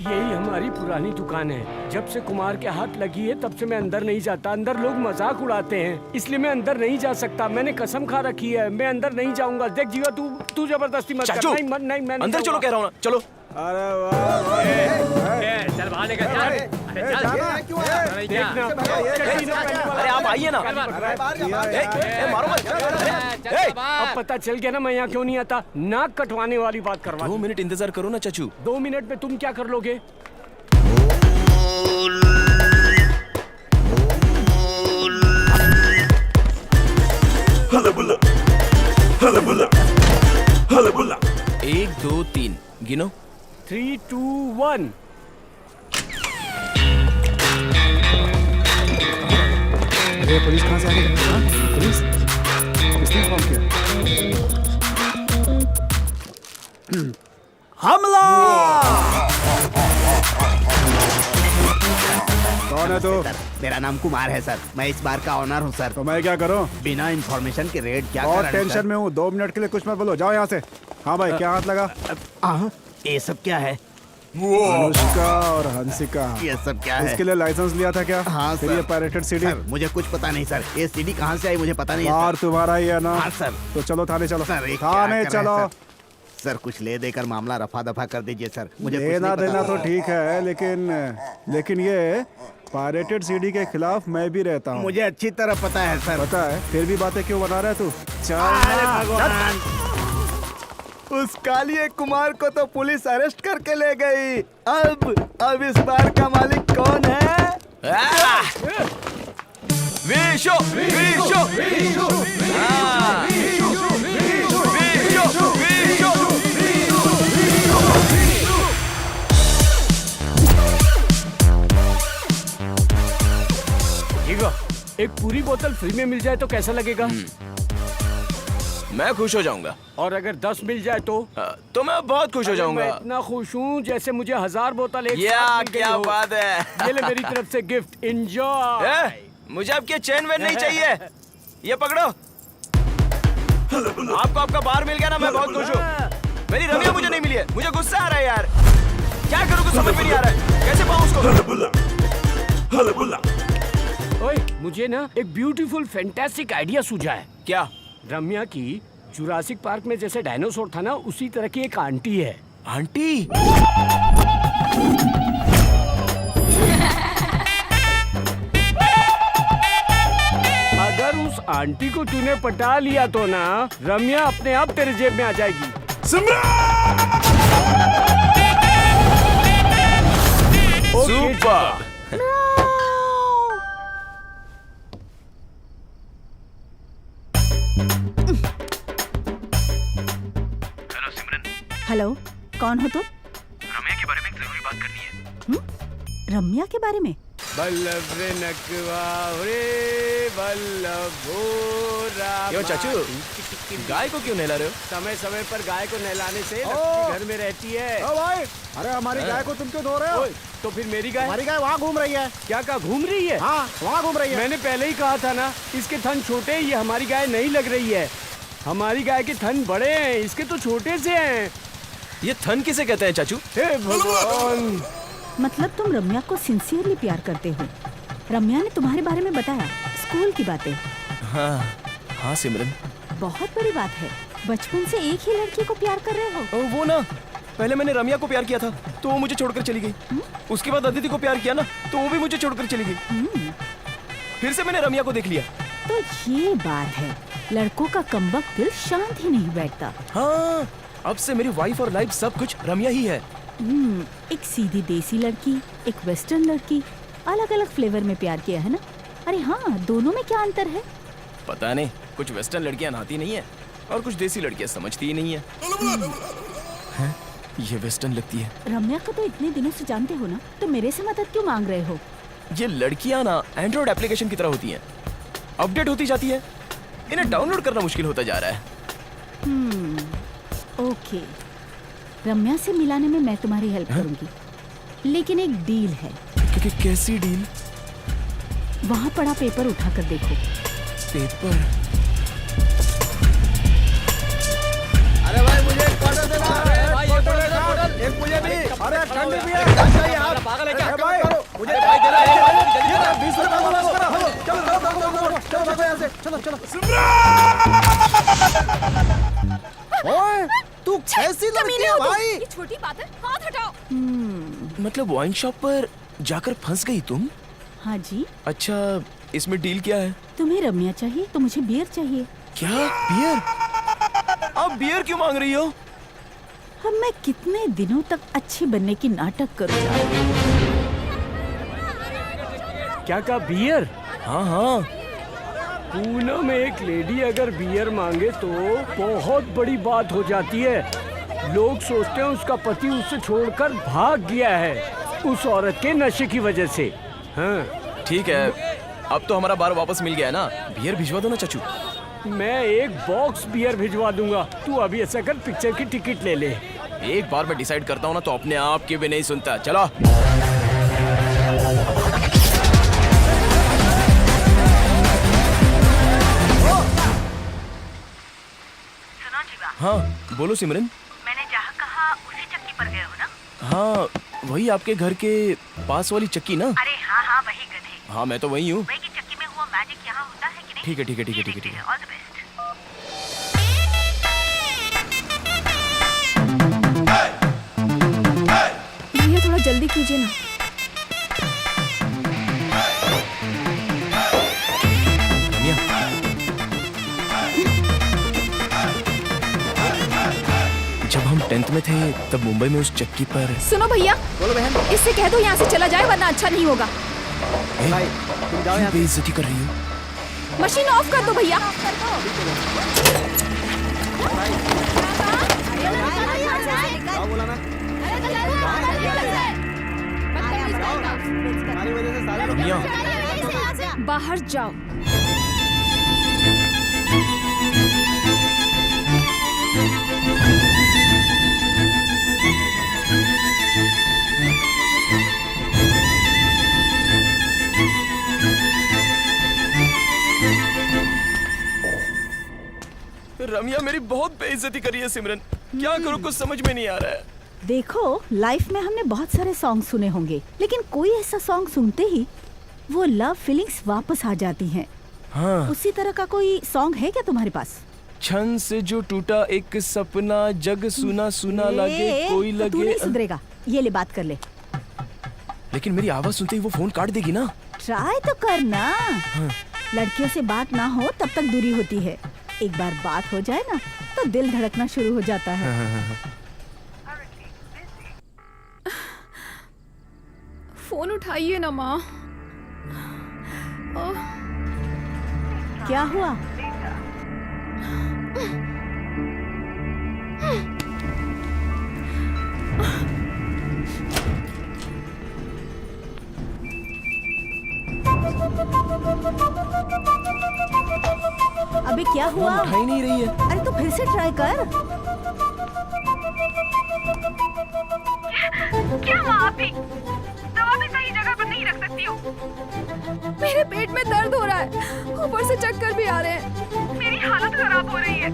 यही हमारी पुरानी दुकान है। जब से कुमार के हाथ लगी है तब से मैं अंदर नहीं जाता। अंदर लोग मजाक उड़ाते हैं, इसलिए मैं अंदर नहीं जा सकता। मैंने कसम खा रखी है, मैं अंदर नहीं जाऊंगा। देख जीवा, तू जबरदस्ती मत कर। नहीं नहीं, मैं अंदर चलो कह रहा हूँ ना, चलो। अरे वाह, चल बाहर लेकर चल। अरे चल देखना। अरे आप आइए ना। मारो मत। अब पता चल गया ना मैं यहाँ क्यों नहीं आता। नाक कटवाने वाली बात करवा। 2 मिनट इंतजार करो ना चाचू। 2 मिनट में तुम क्या कर लोगे? एक 2 3 गिनो। 3 2 1। अरे पुलिस कहाँ से आ गई? हाँ? पुलिस किसने कॉल किया? हमला! कौन है तू? मेरा नाम कुमार है सर, मैं इस बार का ऑनर हूँ सर। तो मैं क्या करूँ? बिना इंफॉर्मेशन के रेड क्या बहुत कर रहे हैं, टेंशन सर? में हूँ, 2 मिनट के लिए कुछ मत बोलो, जाओ यहाँ से। हाँ भाई, क्या हाथ लगा? ये सब क्या है? अनुष्का और हंसिका, ये सब क्या है? इसके लिए लाइसेंस लिया था क्या? हाँ फिर सर। ये पायरेटेड सीडी? सर मुझे कुछ पता नहीं सर, ये सीडी कहाँ से आई मुझे पता नहीं है कार तुम्हारा ही है ना? हाँ सर। तो चलो थाने चलो। सर ये क्या थाने कर रहे चलो। हैं, सर कुछ ले देकर मामला रफा दफा कर दीजिए सर, मुझे कुछ देना नहीं पता। देना तो ठीक है, लेकिन ये पायरेटेड सीडी के खिलाफ मैं भी रहता हूँ। मुझे अच्छी तरह पता है सर। पता है, फिर भी बातें क्यों बना रहा है तू? अरे चल भगवान, उस कालिए कुमार को तो पुलिस अरेस्ट करके ले गई। अब इस बार का मालिक कौन है? विशो विशो विशो एक पूरी बोतल फ्री में मिल जाए तो कैसा लगेगा? मैं खुश हो जाऊंगा। और अगर 10 मिल जाए तो मैं बहुत खुश हो जाऊंगा। मैं इतना खुश हूँ जैसे मुझे 1000 बोतल एक या साथ मिल गई क्या हो। बात है। ये ले मेरी तरफ से गिफ्ट, एंजॉय। मुझे आपके चैन वैन नहीं चाहिए, ये पकड़ो। आपको आपका बार मिल गया ना, मैं बहुत खुश हूँ। मेरी रमिया मुझे नहीं मिली है, मुझे गुस्सा आ रहा है यार। क्या करूँ कुछ समझ में नहीं आ रहा है, कैसे पाऊँ उसको? ओए, मुझे ना एक ब्यूटीफुल फैंटास्टिक आइडिया सूझा है। क्या? रम्या की जुरासिक पार्क में जैसे डायनासोर था ना, उसी तरह की एक आंटी है। आंटी? अगर उस आंटी को तूने पटा लिया तो ना, रम्या अपने आप तेरे जेब में आ जाएगी। सुपर। हेलो, कौन हो तुम? रम्या के बारे में एक जरूरी बात करनी है। रम्या के बारे में? बल्लभ रे नकवा रे बल्लभ हो रामा। क्यों चाचू, लेकिन गाय को क्यों नहला रहे हो? समय समय पर गाय को नहलाने से लक्ष्मी घर में रहती है। ओ भाई, अरे हमारी गाय को तुम क्यों धो रहे हो? तो फिर मेरी गाय? हमारी गाय वहाँ घूम रही है। क्या कहा घूम रही है? हाँ, वहाँ घूम रही है। मैंने पहले ही कहा था ना, इसके थन छोटे, ये हमारी गाय नहीं लग रही है। हमारी गाय के थन बड़े हैं, इसके तो छोटे से हैं। ये थन किसे कहते हैं चाचू? हे भगवान। मतलब तुम रम्या को सिंसियरली प्यार करते हो। रम्या ने तुम्हारे बारे में बताया, स्कूल की बातें। हाँ हाँ सिमरन, बहुत बड़ी बात है, बचपन से एक ही लड़की को प्यार कर रहे हो। वो ना, पहले मैंने रम्या को प्यार किया था तो वो मुझे छोड़कर चली गई। उसके बाद अदिति को प्यार किया ना तो वो भी मुझे छोड़कर चली गई। फिर से मैंने रम्या को देख लिया। तो ये बात है, लड़कों का कमबख्त दिल शांत ही नहीं बैठता। हाँ, अब से मेरी वाइफ और लाइफ सब कुछ रम्या ही है। एक सीधी देसी लड़की, एक वेस्टर्न लड़की, अलग अलग फ्लेवर में प्यार किया है ना। अरे हाँ, दोनों में क्या अंतर है? पता नहीं, कुछ वेस्टर्न लड़कियां नहाती नहीं है और कुछ देसी लड़कियां समझती ही नहीं है। हैं? ये वेस्टर्न लगती है। रम्या को तो इतने दिनों से जानते हो ना, तो मेरे से मदद क्यों मांग रहे हो? ये लड़कियां ना एंड्रॉइड एप्लीकेशन की तरह होती हैं, अपडेट होती जाती है, इन्हें डाउनलोड करना मुश्किल होता जा रहा है। ओके, रम्या से मिलाने में मैं तुम्हारी हेल्प करूंगी, लेकिन एक डील है। कैसी डील? वहाँ पड़ा पेपर उठा कर देखो। पेपर? अरे भाई मुझे एक क्वार्टर देना। एक मुझे भी। अरे ठंड भी है। चाहिए आप। पागल है क्या? अरे भाई मुझे भाई दे रहा है। ये 20 रुपए बोनस करो। चलो यहाँ से। चलो। ओए, तू कैसी लड़की है भाई? ये छोटी बात है, हाथ हटाओ। मतलब वाइन शॉप पर जाकर फंस गई तुम? हाँ जी। अच्छा, इसमें डील क्या है? तुम्हें रम्या चाहिए तो मुझे बियर चाहिए। क्या बियर? आप बियर क्यों मांग रही हो? अब मैं कितने दिनों तक अच्छी बनने की नाटक करूँगा? क्या कहा बियर? हाँ। पूना में एक लेडी अगर बियर मांगे तो बहुत बड़ी बात हो जाती है। लोग सोचते हैं उसका पति उससे छोड़कर भाग गया है, उस औरत के नशे की वजह से। हाँ ठीक है, अब तो हमारा बार वापस मिल गया है ना, बियर भिजवा दो ना चाचू। मैं एक बॉक्स बियर भिजवा दूंगा, तू अभी ऐसा कर पिक्चर की टिकट ले ले। एक बार मैं डिसाइड करता हूँ ना तो अपने आप की भी नहीं सुनता। चलो। सुनो जीवा। हाँ बोलो सिमरन। मैंने जहाँ कहा उसी चक्की पर गए हो ना? हाँ, वही आपके घर के पास वाली चक्की ना? अरे हाँ वही गधे। हाँ मैं तो वही हूँ। वही की चक्की में हुआ मैजिक यहाँ होता है कि नहीं? ठीक है। All the best. भैया थोड़ा जल्दी कीजिए ना। रम्या, जब हम 10th में थे तब मुंबई में उस चक्की पर। सुनो भैया, बोलो बहन। इससे कह दो यहाँ से चला जाए वरना अच्छा नहीं होगा। भाई तुम जाओ यहाँ से। बेइज्जती कर रही हो। मशीन ऑफ कर दो भैया। क्या बोला ना? तुम्हारी वजह से सारे रम्या, बाहर जाओ। रम्या मेरी बहुत बेइज्जती करी है सिमरन, क्या करूँ कुछ समझ में नहीं आ रहा है। देखो, लाइफ में हमने बहुत सारे सॉन्ग सुने होंगे, लेकिन कोई ऐसा सॉन्ग सुनते ही वो लव फीलिंग्स वापस आ जाती हैं। हाँ। उसी तरह का कोई सॉन्ग है क्या तुम्हारे पास? क्षण से जो टूटा एक सपना, जग सुना सुना लगे कोई तो तू लगे। नहीं सुधरेगा, ये ले बात कर ले। लेकिन मेरी आवाज सुनते ही वो फोन काट देगी ना। ट्राई तो करना। लड़कियों से बात ना हो तब तक दूरी होती है, एक बार बात हो जाए ना तो दिल धड़कना शुरू हो जाता है। फोन उठाइए ना माँ। क्या हुआ? अबे अबे क्या हुआ? उठा ही नहीं रही है। अरे तो फिर से ट्राई कर। क्या हुआ आप भी? दवा भी सही जगह पर नहीं रख सकती हो। मेरे पेट में दर्द हो रहा है, ऊपर से चक्कर भी आ रहे हैं। मेरी हालत खराब हो रही है।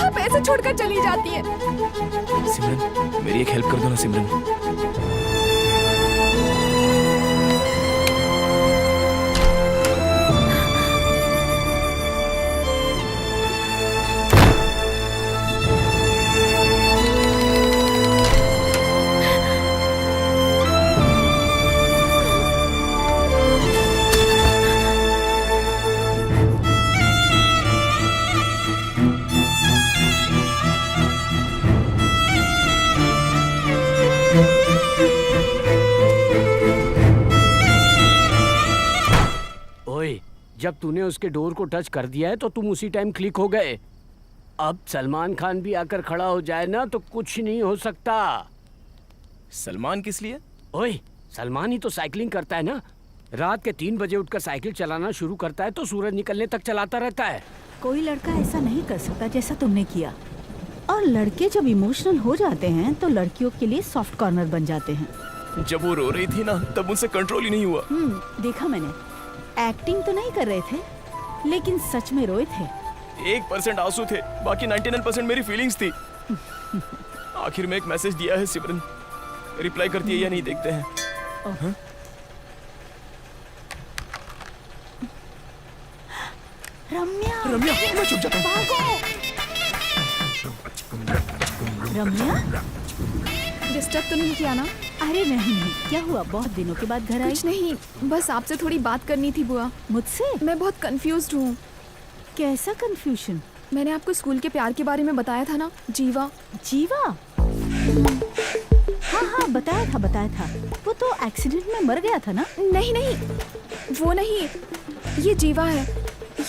आप ऐसे छोड़कर चली जाती हैं। सिमरन, मेरी एक हेल्प कर दो ना सिमरन। ओए, जब तूने उसके डोर को टच कर दिया है तो तुम उसी टाइम क्लिक हो गए। अब सलमान खान भी आकर खड़ा हो जाए ना तो कुछ नहीं हो सकता। सलमान किस लिए? ओए, सलमान ही तो साइकिलिंग करता है ना। रात के 3 बजे उठकर साइकिल चलाना शुरू करता है तो सूरज निकलने तक चलाता रहता है। कोई लड़का ऐसा नहीं कर सकता जैसा तुमने किया। और लड़के जब इमोशनल हो जाते हैं तो लड़कियों के लिए सॉफ्ट कॉर्नर बन जाते हैं। जब वो रो रही थी ना तब उनसे कंट्रोल ही नहीं हुआ। देखा मैंने। एक्टिंग तो नहीं कर रहे थे, लेकिन सच में रोए थे। 1% आंसू थे, बाकी 99% मेरी फीलिंग्स थी। आखिर में एक मैसेज दिया है सिमरन, रिप्लाई करती है या नहीं देखते हैं। हाँ? रम्या, रम्या, मैं छुप जाता हूँ। रम्या, डिस्टर्ब तो नहीं किया ना? अरे नहीं, क्या हुआ? बहुत दिनों के बाद घर आई? कुछ नहीं, बस आपसे थोड़ी बात करनी थी बुआ। मुझसे? मैं बहुत कंफ्यूज्ड हूँ। कैसा कंफ्यूजन? मैंने आपको स्कूल के प्यार के बारे में बताया था ना, जीवा। जीवा? हाँ, बताया था। वो तो एक्सीडेंट में मर गया था ना? नहीं, वो नहीं, ये जीवा है,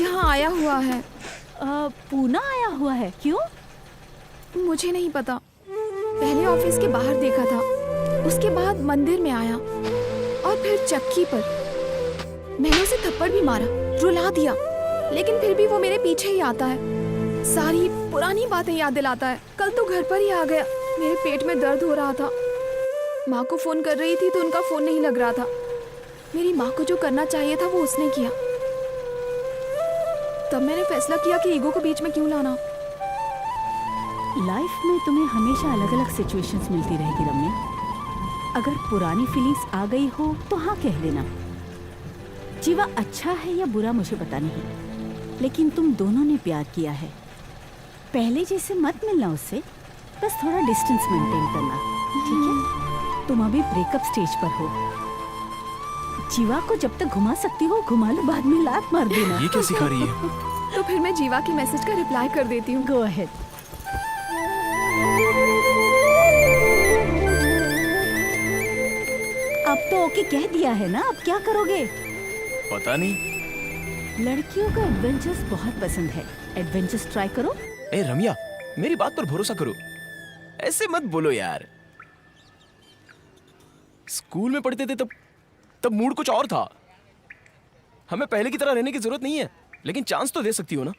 यहाँ आया हुआ है। पूना आया हुआ है? क्यों? मुझे नहीं पता। पहले ऑफिस के बाहर देखा था, उसके बाद मंदिर में आया और फिर चक्की पर। मैंने उसे थप्पड़ भी मारा, रुला दिया, लेकिन फिर भी वो मेरे पीछे ही आता है। सारी पुरानी बातें याद दिलाता है। कल तो घर पर ही आ गया। मेरे पेट में दर्द हो रहा था। माँ को फोन कर रही थी तो उनका फोन नहीं लग रहा था। मेरी माँ को जो करना चाहिए था वो उसने किया। तब मैंने फैसला किया कि ईगो को बीच में क्यों लाना। लाइफ में तुम्हें हमेशा अलग अलग सिचुएशंस मिलती रहेगी रम्या। अगर पुरानी फीलिंग्स आ गई हो तो हाँ कह देना। जीवा अच्छा है या बुरा मुझे पता नहीं, लेकिन तुम दोनों ने प्यार किया है। पहले जैसे मत मिलना उससे, बस थोड़ा डिस्टेंस मेंटेन करना, ठीक है? तुम अभी ब्रेकअप स्टेज पर हो। जीवा को जब तक घुमा सकती हो घुमा लो, बाद में लात मार देना। ये क्या सिखा रही है? तो फिर मैं जीवा की मैसेज का रिप्लाई कर देती हूँ। Go ahead. अब तो ओके कह दिया है ना, अब क्या करोगे? पता नहीं। लड़कियों को एडवेंचर्स बहुत पसंद है। एडवेंचर्स ट्राई करो। ए रम्या, मेरी बात पर भरोसा करो, ऐसे मत बोलो यार। स्कूल में पढ़ते थे तब मूड कुछ और था। हमें पहले की तरह रहने की जरूरत नहीं है, लेकिन चांस तो दे सकती हो ना।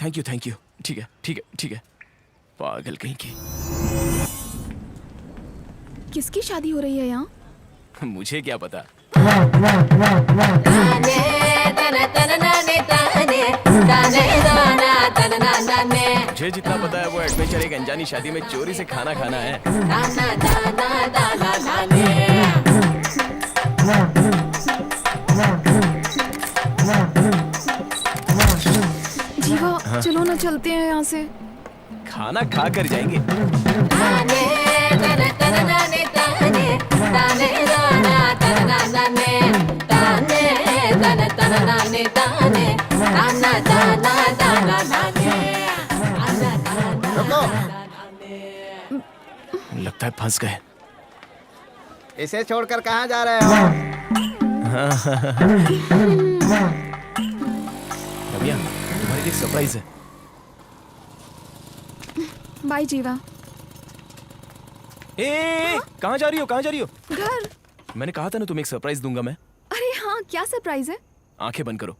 Thank you. ठीक है। पागल कहीं की। किसकी शादी हो रही है यहाँ? मुझे क्या पता। मुझे जितना पता है वो एडवेंचर एक अनजानी शादी में चोरी से खाना खाना है। जीवा, चलो ना चलते हैं यहाँ से। खाना खा कर जाएंगे। लगता है फंस गए। इसे छोड़कर कहाँ जा रहे हो? रम्या, तुम्हारे लिए एक सरप्राइज है। बाय जीवा। कहाँ जा रही हो? घर। मैंने कहा था ना तुम्हें एक सरप्राइज दूंगा मैं। अरे हाँ, क्या सरप्राइज है? आंखें बंद करो।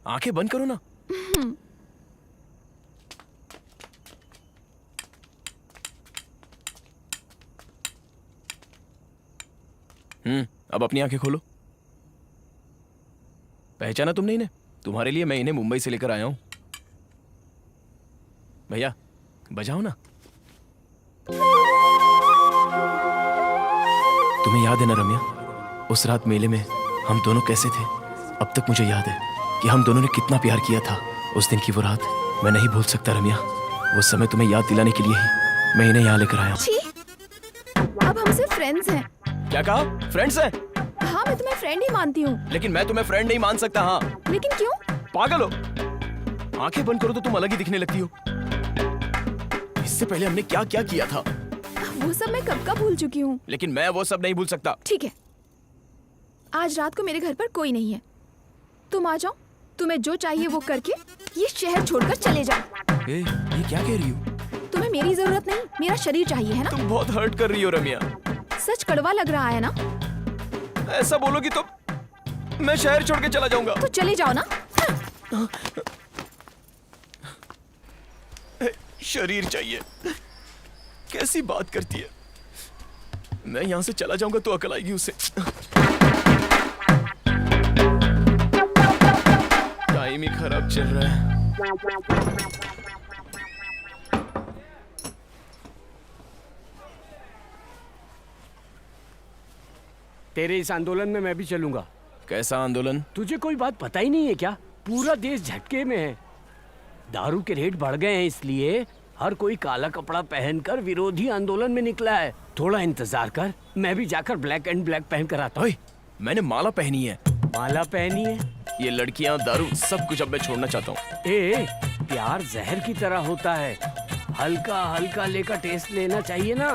आंखें बंद करो ना। अब अपनी आंखें खोलो। पहचाना तुमने इन्हें? तुम्हारे लिए मैं इन्हें मुंबई से लेकर आया हूं। भैया बजाओ ना। तुम्हें याद है ना रम्या, उस रात मेले में हम दोनों कैसे थे? अब तक मुझे याद है कि हम दोनों ने कितना प्यार किया था। उस दिन की वो रात मैं नहीं भूल सकता रम्या। वो समय तुम्हें याद दिलाने के लिए ही मैं इन्हें यहाँ लेकर आया हूँ। अब हम सिर्फ फ्रेंड्स हैं। क्या कहा? फ्रेंड्स हैं? हाँ, मैं तुम्हें फ्रेंड ही मानती हूँ। लेकिन मैं तुम्हें फ्रेंड नहीं मान सकता। हाँ। लेकिन क्यों? पागल हो? आंखें बंद करो तो तुम अलग ही दिखने लगती हो। इससे पहले हमने क्या क्या किया था वो सब मैं कब का भूल चुकी हूँ। लेकिन मैं वो सब नहीं भूल सकता। ठीक है, आज रात को मेरे घर पर कोई नहीं है, तुम आ जाओ। तुम्हें जो चाहिए वो करके ये शहर छोड़कर चले जाओ। ये क्या कह रही हो? तुम्हें मेरी जरूरत नहीं, मेरा शरीर चाहिए, है ना? तुम बहुत हर्ट कर रही हो रम्या। सच कड़वा लग रहा है ना? ऐसा बोलोगी तो मैं शहर छोड़ के चला जाऊंगा। तो चले जाओ ना। शरीर चाहिए? कैसी बात करती है? मैं यहाँ से चला जाऊंगा तो अकल आएगी उसे। टाइम ही खराब चल रहा है। तेरे इस आंदोलन में मैं भी चलूंगा। कैसा आंदोलन? तुझे कोई बात पता ही नहीं है क्या? पूरा देश झटके में है। दारू के रेट बढ़ गए हैं, इसलिए हर कोई काला कपड़ा पहनकर विरोधी आंदोलन में निकला है। थोड़ा इंतजार कर, मैं भी जाकर ब्लैक एंड ब्लैक पहन कर आता हूँ। मैंने माला पहनी है। माला पहनी है? ये लड़कियां, दारू, सब कुछ अब मैं छोड़ना चाहता हूँ। प्यार जहर की तरह होता है, हल्का हल्का लेकर टेस्ट लेना चाहिए ना।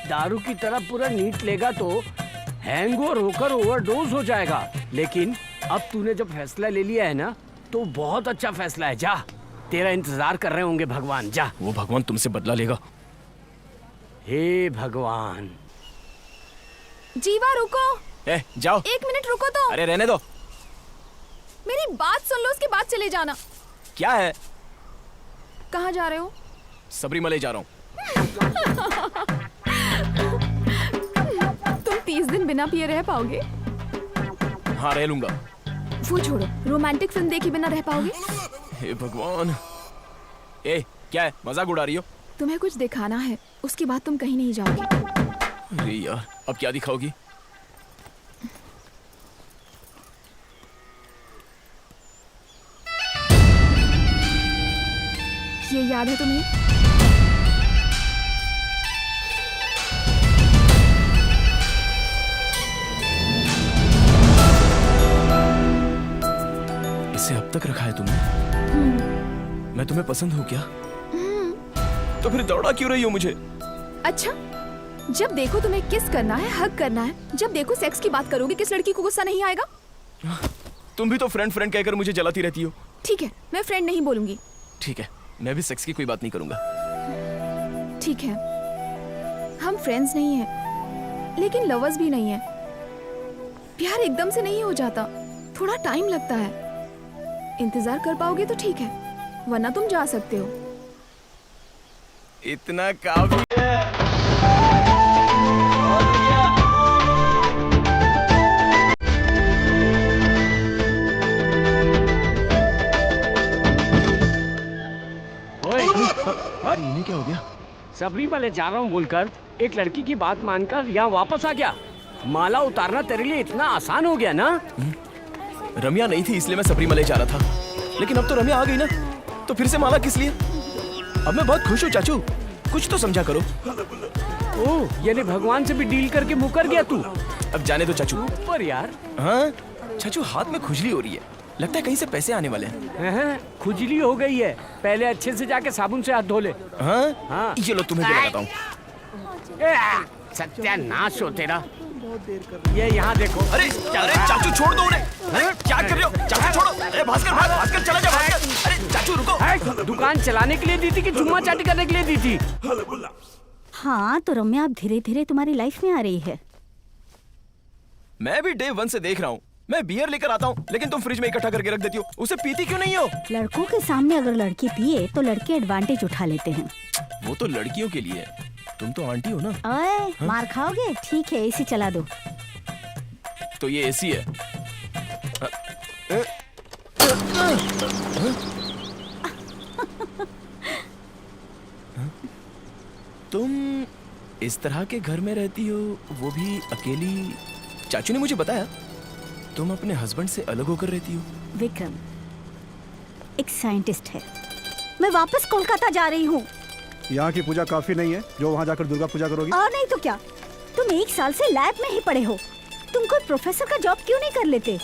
दारू की तरह पूरा नीट लेगा तो हैंगओवर होकर ओवरडोज हो जाएगा। लेकिन अब तूने जब फैसला ले लिया है ना, तो बहुत अच्छा फैसला है। जा, तेरा इंतजार कर रहे होंगे भगवान। जा। वो भगवान तुमसे बदला लेगा। हे भगवान। जीवा रुको। जाओ। 1 मिनट रुको तो। अरे रहने दो। मेरी बात सुन लो, उसके बाद चले जाना। क्या है? कहाँ जा रहे हो? सबरीमले जा रहा हूँ। तुम 30 दिन बिना पिए रह पाओगे? हाँ, रह लूंगा। वो छोड़ो, रोमांटिक फिल्म देखे बिना रह पाओगे? हे भगवान। क्या है? मजाक उड़ा रही हो? तुम्हें कुछ दिखाना है, उसके बाद तुम कहीं नहीं जाओगे। अरे यार, अब क्या दिखाओगी? ये याद है तुम्हें? इसे अब तक रखा है तुमने? मैं तुम्हें पसंद हूँ क्या? तो फिर दौड़ा क्यों रही हो मुझे? अच्छा, जब देखो तुम्हें किस करना है, हग करना है, जब देखो सेक्स की बात करोगे, किस लड़की को गुस्सा नहीं आएगा? तुम भी तो फ्रेंड फ्रेंड कहकर मुझे जलाती रहती हो। ठीक है, मैं फ्रेंड नहीं बोलूंगी। ठीक है, मैं भी सेक्स की कोई बात नहीं करूंगा। ठीक है, हम फ्रेंड्स नहीं हैं, लेकिन लवर्स भी नहीं हैं। प्यार एकदम से नहीं हो जाता, थोड़ा टाइम लगता है। इंतजार कर पाओगे तो ठीक है, वरना तुम जा सकते हो। इतना काफी है। इन्हें क्या हो गया? सबरीमले जा रहा हूँ बोलकर एक लड़की की बात मानकर यहाँ वापस आ गया। माला उतारना तेरे लिए इतना आसान हो गया ना? रम्या नहीं थी इसलिए मैं सबरीमले जा रहा था, लेकिन अब तो रम्या आ गई ना, तो फिर से माला किस लिए? अब मैं बहुत खुश हूँ चाचू, कुछ तो समझा करो। ओह, यानी भगवान से भी डील करके मुकर गया तू? अब जाने दो चाचू। ऊपर यार। हाँ चाचू, हाथ में खुजली हो रही है, लगता है कहीं से पैसे आने वाले हैं। खुजली हो गई है, पहले अच्छे से जाके साबुन से हाथ धो ले। हाँ? ये लो तुम्हें भी बताता हूँ। सत्यानाश हो तेरा। ये यहाँ देखो। अरे चाचू छोड़ दो उन्हें। क्या कर रहे हो? चाचू छोड़ो। अरे भास्कर चला जा भास्कर। अरे चाचू रुको। दुकान चलाने के लिए दी थी कि चुम्मा चाटी करने के लिए दी थी? हाँ, तो रम्या अब धीरे धीरे तुम्हारी लाइफ में आ रही है। मैं भी डे 1 से देख रहा हूँ, मैं बियर लेकर आता हूँ, लेकिन तुम फ्रिज में इकट्ठा करके रख देती हो। उसे पीती क्यों नहीं हो? लड़कों के सामने अगर लड़की पिए तो लड़के एडवांटेज उठा लेते हैं। वो तो लड़कियों के लिए है, तुम तो आंटी हो ना। ओए, मार खाओगे? ठीक है, एसी चला दो। तो ये एसी है। तुम इस तरह के घर में रहती हो, वो भी अकेली? चाचू ने मुझे बताया तुम अपने हस्बैंड से अलग होकर रहती हो। विक्रम एक साइंटिस्ट है। मैं वापस कोलकाता जा रही हूँ। यहाँ की पूजा काफी नहीं है जो वहाँ जाकर दुर्गा पूजा करोगी? और नहीं तो क्या, तुम 1 साल से लैब में ही पड़े हो। तुम कोई प्रोफेसर का जॉब क्यों नहीं कर लेते?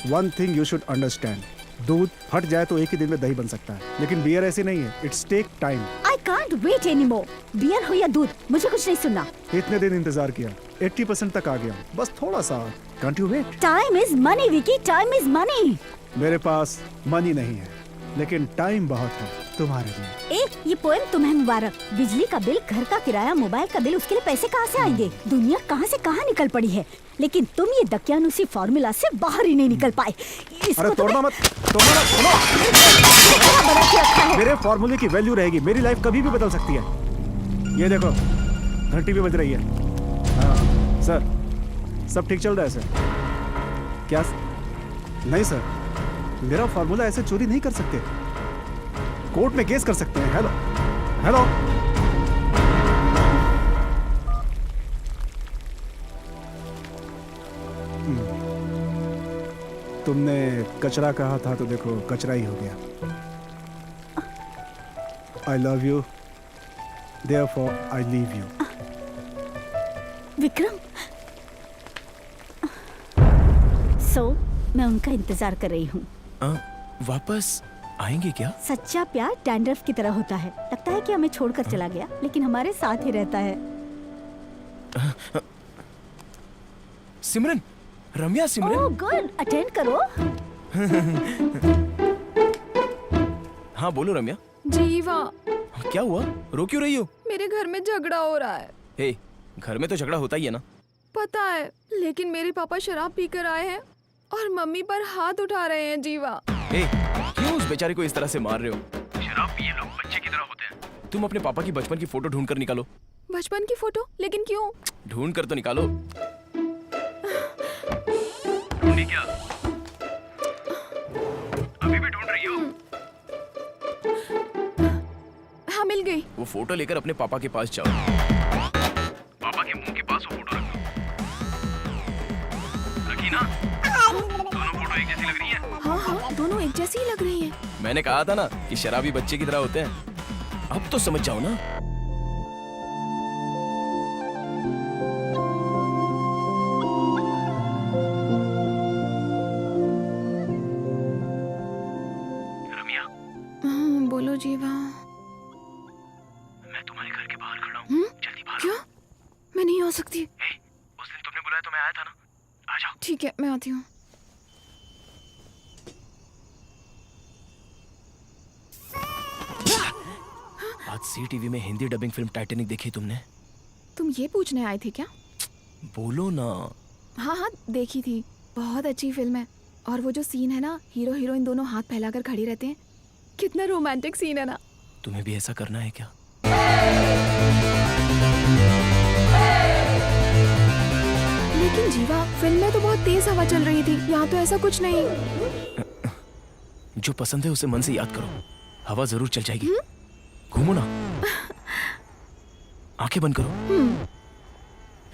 One thing you should understand, दूध फट जाए तो एक ही दिन में दही बन सकता है, लेकिन बियर ऐसे नहीं है। It's take time. I can't wait anymore. Beer हो या दूध, मुझे कुछ नहीं सुनना। इतने दिन इंतजार किया, 80% तक आ गया, बस थोड़ा सा। Can't you wait? Time is money Vicky, time is money. मेरे पास मनी नहीं है, लेकिन टाइम बहुत है तुम्हारे लिए। ये पोएम तुम्हें मुबारक। बिजली का बिल, घर का किराया, मोबाइल का बिल, उसके लिए पैसे कहाँ से आएंगे? दुनिया कहाँ से कहाँ निकल पड़ी है, लेकिन तुम ये दकियानुसी फॉर्मूला से बाहर ही नहीं निकल पाए। अरे तोड़ना मत, तोड़ना मत, सुनो। मेरे फॉर्मूले की वैल्यू रहेगी, मेरी लाइफ कभी भी बदल सकती है। ये देखो घंटी भी बज रही है। हाँ सर, सब ठीक चल रहा है सर? क्या? नहीं सर, मेरा फॉर्मूला ऐसे चोरी नहीं कर सकते, कोर्ट में केस कर सकते हैं। हेलो हेलो, तुमने कचरा कहा था तो देखो कचरा ही हो गया। I love you, therefore I leave you. Vikram, मैं उनका इंतजार कर रही हूँ। वापस आएंगे क्या? सच्चा प्यार डैंड्रफ की तरह होता है। लगता है कि हमें छोड़कर चला गया, लेकिन हमारे साथ ही रहता है। सिमरन, रम्या, सिमरन। ओह गुड, अटेंड करो। हाँ बोलो रम्या। जीवा, क्या हुआ? रो क्यों रही हो? मेरे घर में झगड़ा हो रहा है। हे, घर में तो झगड़ा होता ही है ना। पता है, लेकिन मेरे पापा शराब पीकर आए हैं और मम्मी पर हाथ उठा रहे हैं। जीवा, हे, क्यों उस बेचारे को इस तरह से मार रहे हो? शराब पिए लोग बच्चे की तरह होते हैं। तुम अपने पापा की बचपन की फोटो ढूंढ कर निकालो। बचपन की फोटो? लेकिन क्यों? ढूंढ कर तो निकालो। ढूंढी क्या? अभी भी ढूंढ रही हो? हाँ, मिल गई। वो फोटो लेकर अपने पापा के पास जाओ। पापा के मुंह के पास वो फोटो रखो। रखी ना? दोनों फोटो एक जैसी लग रही है। हाँ, दोनों एक जैसी ही लग रही हैं। मैंने कहा था ना कि शराबी बच्चे की तरह होते हैं। अब तो समझ जाओ ना। रम्या, बोलो जीवा। मैं तुम्हारे घर के बाहर खड़ा हूँ। जल्दी बाहर। क्यों? मैं नहीं आ सकती। उस दिन तुमने बुलाया तो मैं आया था ना। आ जाओ। ठीक है, मैं आती हूँ। आज सी टीवी में हिंदी डबिंग फिल्म टाइटैनिक देखी तुमने? तुम ये पूछने आए थे क्या? बोलो ना। हाँ, देखी थी। बहुत अच्छी फिल्म है। और वो जो सीन है ना, हीरो हीरोइन दोनों हाथ फैलाकर खड़े रहते हैं, कितना रोमांटिक सीन है ना। तुम्हें भी ऐसा करना है क्या? लेकिन जीवा, फिल्म में तो बहुत तेज हवा चल रही थी, यहाँ तो ऐसा कुछ नहीं। जो पसंद है उसे मन से याद करो, हवा जरूर चल जाएगी। घूमो ना। आंखें बंद करो।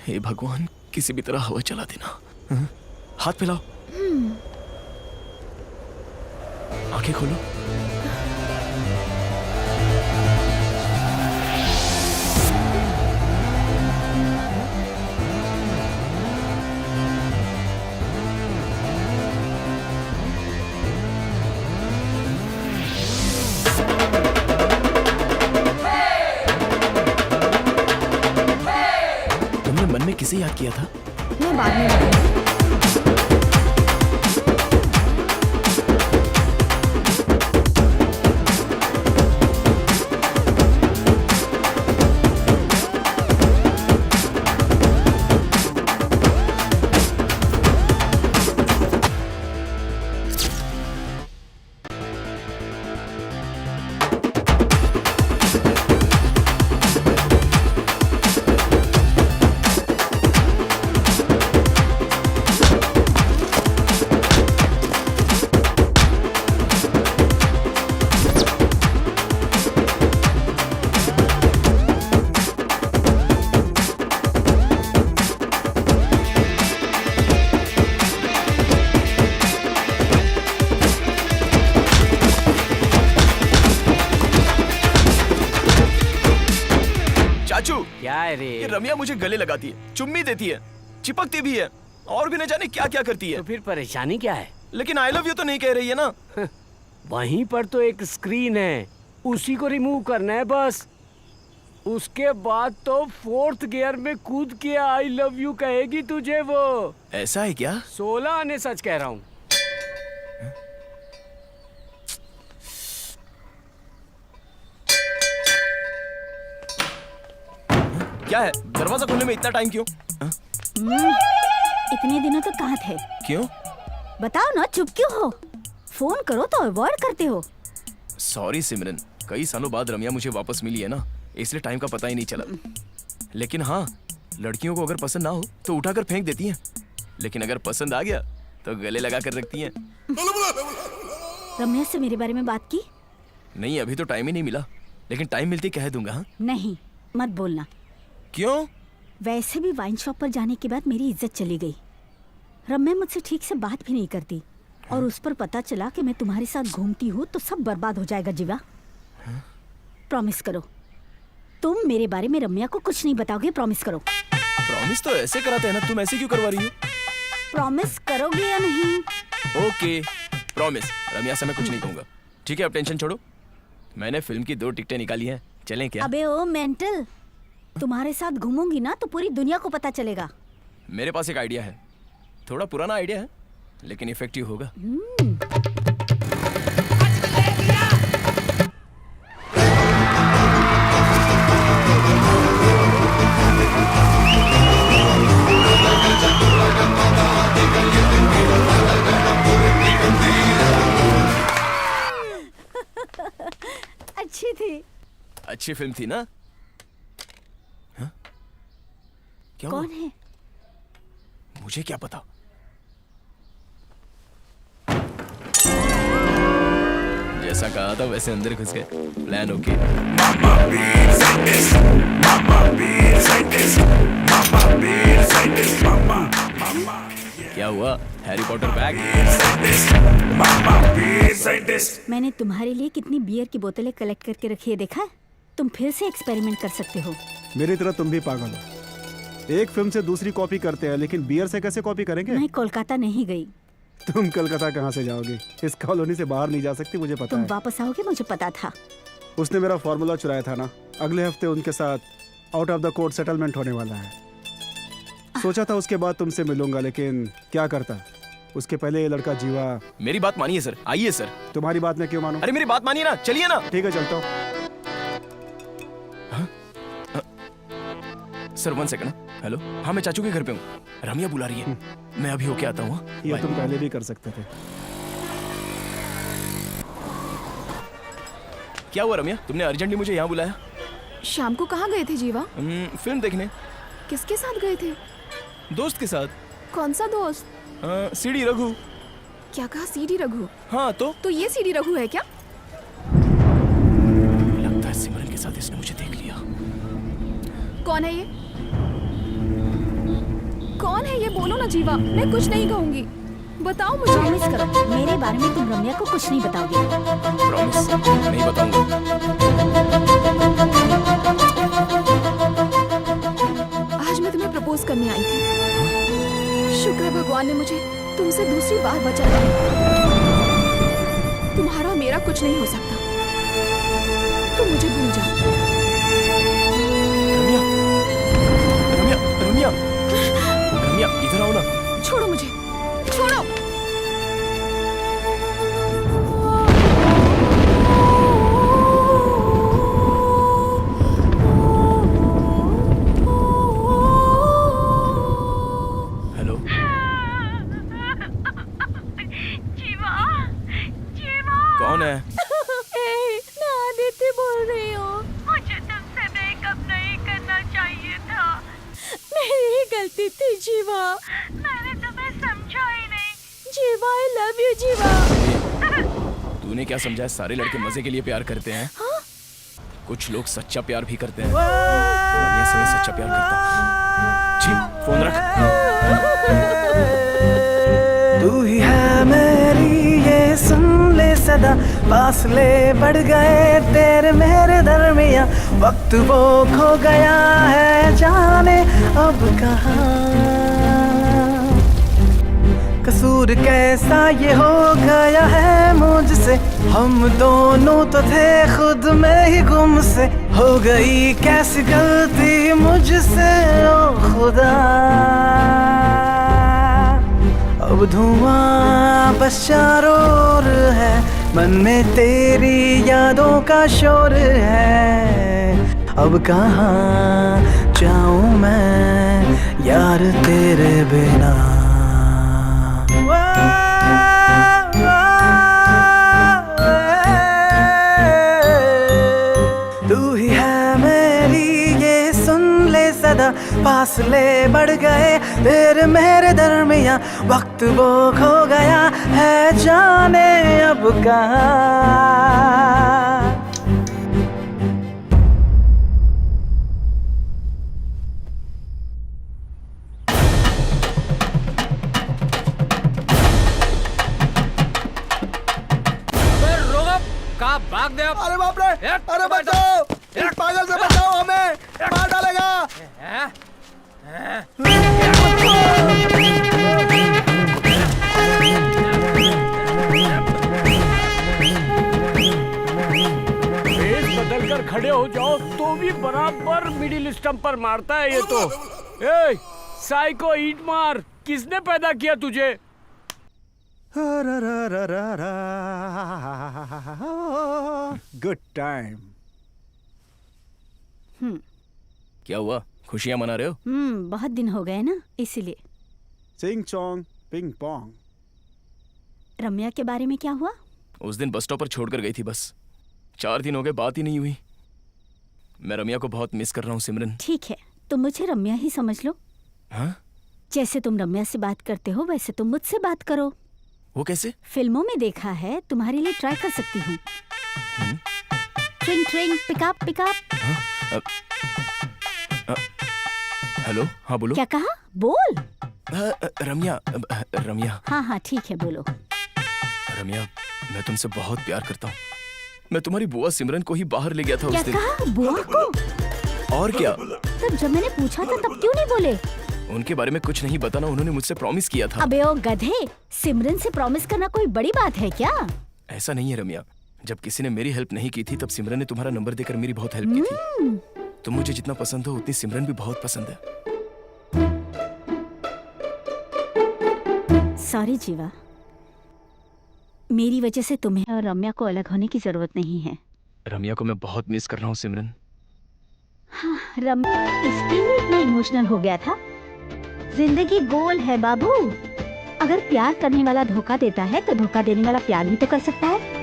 हे भगवान, किसी भी तरह हवा चला देना। हाथ फैलाओ। आंखें खोलो। तुमने मन में किसे याद किया था? मैं बाद में बताऊंगी। चाचू क्या है रे? ये रम्या मुझे गले लगाती है, चुम्मी देती है, चिपकती भी है और भी न जाने क्या क्या करती है। तो फिर परेशानी क्या है? लेकिन आई लव यू तो नहीं कह रही है ना। वहीं पर तो एक स्क्रीन है, उसी को रिमूव करना है बस। उसके बाद तो 4th गियर में कूद के आई लव यू कहेगी तुझे वो। ऐसा है क्या? 16 आने सच कह रहा हूँ। क्या है, दरवाजा खोलने में इतना टाइम क्यों? इतने दिनों तो कहाँ थे? क्यों? बताओ ना, चुप क्यों हो? फोन करो तो अवॉइड करते हो। सॉरी सिमरन, कई सालों बाद रम्या मुझे वापस मिली है ना, इसलिए टाइम का पता ही नहीं चला। लेकिन हाँ, लड़कियों को अगर पसंद ना हो तो उठाकर फेंक देती हैं, लेकिन अगर पसंद आ गया तो गले लगा कर रखती हैं। रम्या से मेरे बारे में बात की? नहीं, अभी तो टाइम ही नहीं मिला, लेकिन टाइम मिलती कह दूंगा। हाँ? नहीं, मत बोलना। क्यों? वैसे भी वाइन शॉप पर जाने के बाद मेरी इज्जत चली गई। रम्या मुझसे ठीक से बात भी नहीं करती, और उस पर पता चला कि मैं तुम्हारे साथ घूमती हूँ तो सब बर्बाद हो जाएगा। जीवा, प्रॉमिस करो, तुम मेरे बारे में रम्या को कुछ नहीं बताओगे। प्रॉमिस करो। प्रॉमिस तो ऐसे कराते हैं ना, तुम ऐसे क्यों करवा रही हो? प्रॉमिस करोगे या नहीं? Okay, promise. रम्या से मैं कुछ नहीं कहूंगा। ठीक है, अब टेंशन छोड़ो, मैंने फिल्म की 2 टिकटें निकाली हैं, चलें क्या? अबे ओ मेंटल, तुम्हारे साथ घूमूंगी ना तो पूरी दुनिया को पता चलेगा। मेरे पास एक आइडिया है, थोड़ा पुराना आइडिया है लेकिन इफेक्टिव होगा। अच्छी थी। अच्छी फिल्म थी ना? हाँ? क्या कौन हुआ? है? मुझे क्या पता। जैसा कहा था वैसे अंदर घुस गए। Plan okay. क्या हुआ? Harry Potter bag? मैंने तुम्हारे लिए कितनी बियर की बोतलें कलेक्ट करके रखी है, देखा? तुम फिर से एक्सपेरिमेंट कर सकते हो। मेरी तरह तुम भी पागल हो। एक फिल्म से दूसरी कॉपी करते हैं, लेकिन बियर से कैसे कॉपी करेंगे? मैं कोलकाता नहीं गई। तुम कलकत्ता कहाँ से जाओगे? इस कॉलोनी से बाहर नहीं जा सकती, मुझे पता तुम है। वापस आओगे, मुझे पता था। उसने मेरा फॉर्मूला चुराया था ना। अगले हफ्ते उनके साथ out of the court settlement होने वाला है। सोचा था उसके बाद तुमसे मिलूंगा, लेकिन क्या करता, उसके पहले ये लड़का जीवा। मेरी बात मानिए सर, आइए सर। तुम्हारी बात मैं क्यों मानूं? अरे मेरी बात मानिए ना, चलिए ना। ठीक है, चलता हूँ। Sir 1 second. हेलो, हाँ मैं चाचू के घर पे हूँ, रम्या बुला रही है, मैं अभी होके आता हूँ। ये तुम पहले भी कर सकते थे। क्या हुआ रम्या, तुमने अर्जेंटली मुझे यहाँ बुलाया? शाम को कहाँ गए थे जीवा? फिल्म देखने। किसके साथ गए थे? दोस्त के साथ। कौन सा दोस्त? सीडी रघु। क्या कहा? सीडी रघु? हाँ तो ये सीडी रघु है क्या? लगता है सिमरन के साथ इसने मुझे देख लिया। कौन है ये? कौन है ये? बोलो ना जीवा, मैं कुछ नहीं कहूंगी, बताओ मुझे। प्रॉमिस करो, मेरे बारे में तुम रम्या को कुछ नहीं बताओगे। प्रॉमिस, नहीं बताऊंगा। आज मैं तुम्हें प्रपोज करने आई थी। शुक्र है भगवान ने मुझे तुमसे दूसरी बार बचाया। तुम्हारा और मेरा कुछ नहीं हो सकता, तुम मुझे भूल जाओ। रम्या, रम्या, रम्या, इधर आओ ना। छोड़ो मुझे, छोड़ो। हेलो, जीवा, जीवा। कौन है? मैं आदित्य बोल रही हूँ। मुझे तुमसे ब्रेकअप नहीं करना चाहिए था। मेरी गलती थी जीवा, मैंने तुम्हें समझा ही नहीं। जीवा आई लव यू जीवा। तूने क्या समझा? सारे लड़के मजे के लिए प्यार करते हैं। कुछ लोग सच्चा प्यार भी करते हैं। रम्या से मैं सच्चा प्यार करता हूँ। जी, फोन रख। तू ही है मेरी, ये सुन ले सदा, फासले बढ़ गए तेरे मेरे दरमिया, वक्त वो खो गया अब कहाँ, कसूर कैसा ये हो गया है मुझसे, हम दोनों तो थे खुद में ही गुम से, हो गई कैसी गलती मुझसे ओ खुदा। अब धुआं बस चारों ओर है, मन में तेरी यादों का शोर है, अब कहाँ जाऊं मैं यार तेरे बिना। तू ही है मेरी ये सुन ले सदा, फासले बढ़ गए तेरे मेरे दरमिया, वक्त वो खो गया है जाने अब कहाँ। भाग दे अब। अरे बाप रे, अरे बचाओ, इस पागल से बचाओ, हमें मार डालेगा। फेस बदल कर खड़े हो जाओ तो भी बराबर मिडिल स्टंप पर मारता है ये तो। ए, साइको ईट मार, किसने पैदा किया तुझे? Good time. क्या हुआ, खुशियां मना रहे हो? बहुत दिन हो गए ना, इसीलिए। चिंग चोंग पिंग पोंग। रम्या के बारे में क्या हुआ? उस दिन बस स्टॉप पर छोड़कर गई थी बस। 4 दिन हो गए, बात ही नहीं हुई। मैं रम्या को बहुत मिस कर रहा हूँ सिमरन। ठीक है, तुम मुझे रम्या ही समझ लो। हाँ? जैसे तुम रम्या से बात करते हो वैसे तुम मुझसे बात करो। वो कैसे? फिल्मों में देखा है, तुम्हारे लिए ट्राई कर सकती हूँ। ट्रिंग ट्रिंग पिकअप पिकअप। हेलो, हाँ बोलो। क्या कहा? बोल। रम्या, रम्या। हाँ हाँ ठीक है, बोलो। रम्या, मैं तुमसे बहुत प्यार करता हूँ। मैं तुम्हारी बुआ सिमरन को ही बाहर ले गया था क्या उस दिन। कहा? बुआ को? और क्या? तब जब मैंने पूछा था तब क्यों नहीं बोले? उनके बारे में कुछ नहीं बताना, उन्होंने मुझसे प्रॉमिस किया था। अबे ओ गधे, सिमरन से प्रॉमिस करना कोई बड़ी बात है क्या? ऐसा नहीं है रम्या, जब किसी ने मेरी हेल्प नहीं की थी तब सिमरन ने तुम्हारा नंबर देकर मेरी बहुत हेल्प की थी। तुम मुझे जितना पसंद हो उतनी सिमरन भी बहुत पसंद है। सॉरी जीवा, मेरी वजह से तुम्हें और रम्या को अलग होने की जरूरत नहीं है। रम्या को मैं बहुत मिस कर रहा हूँ सिमरन। हाँ, रम्या इसके लिए इतना इमोशनल हो गया था। जिंदगी गोल है बाबू, अगर प्यार करने वाला धोखा देता है तो धोखा देने वाला प्यार भी तो कर सकता है।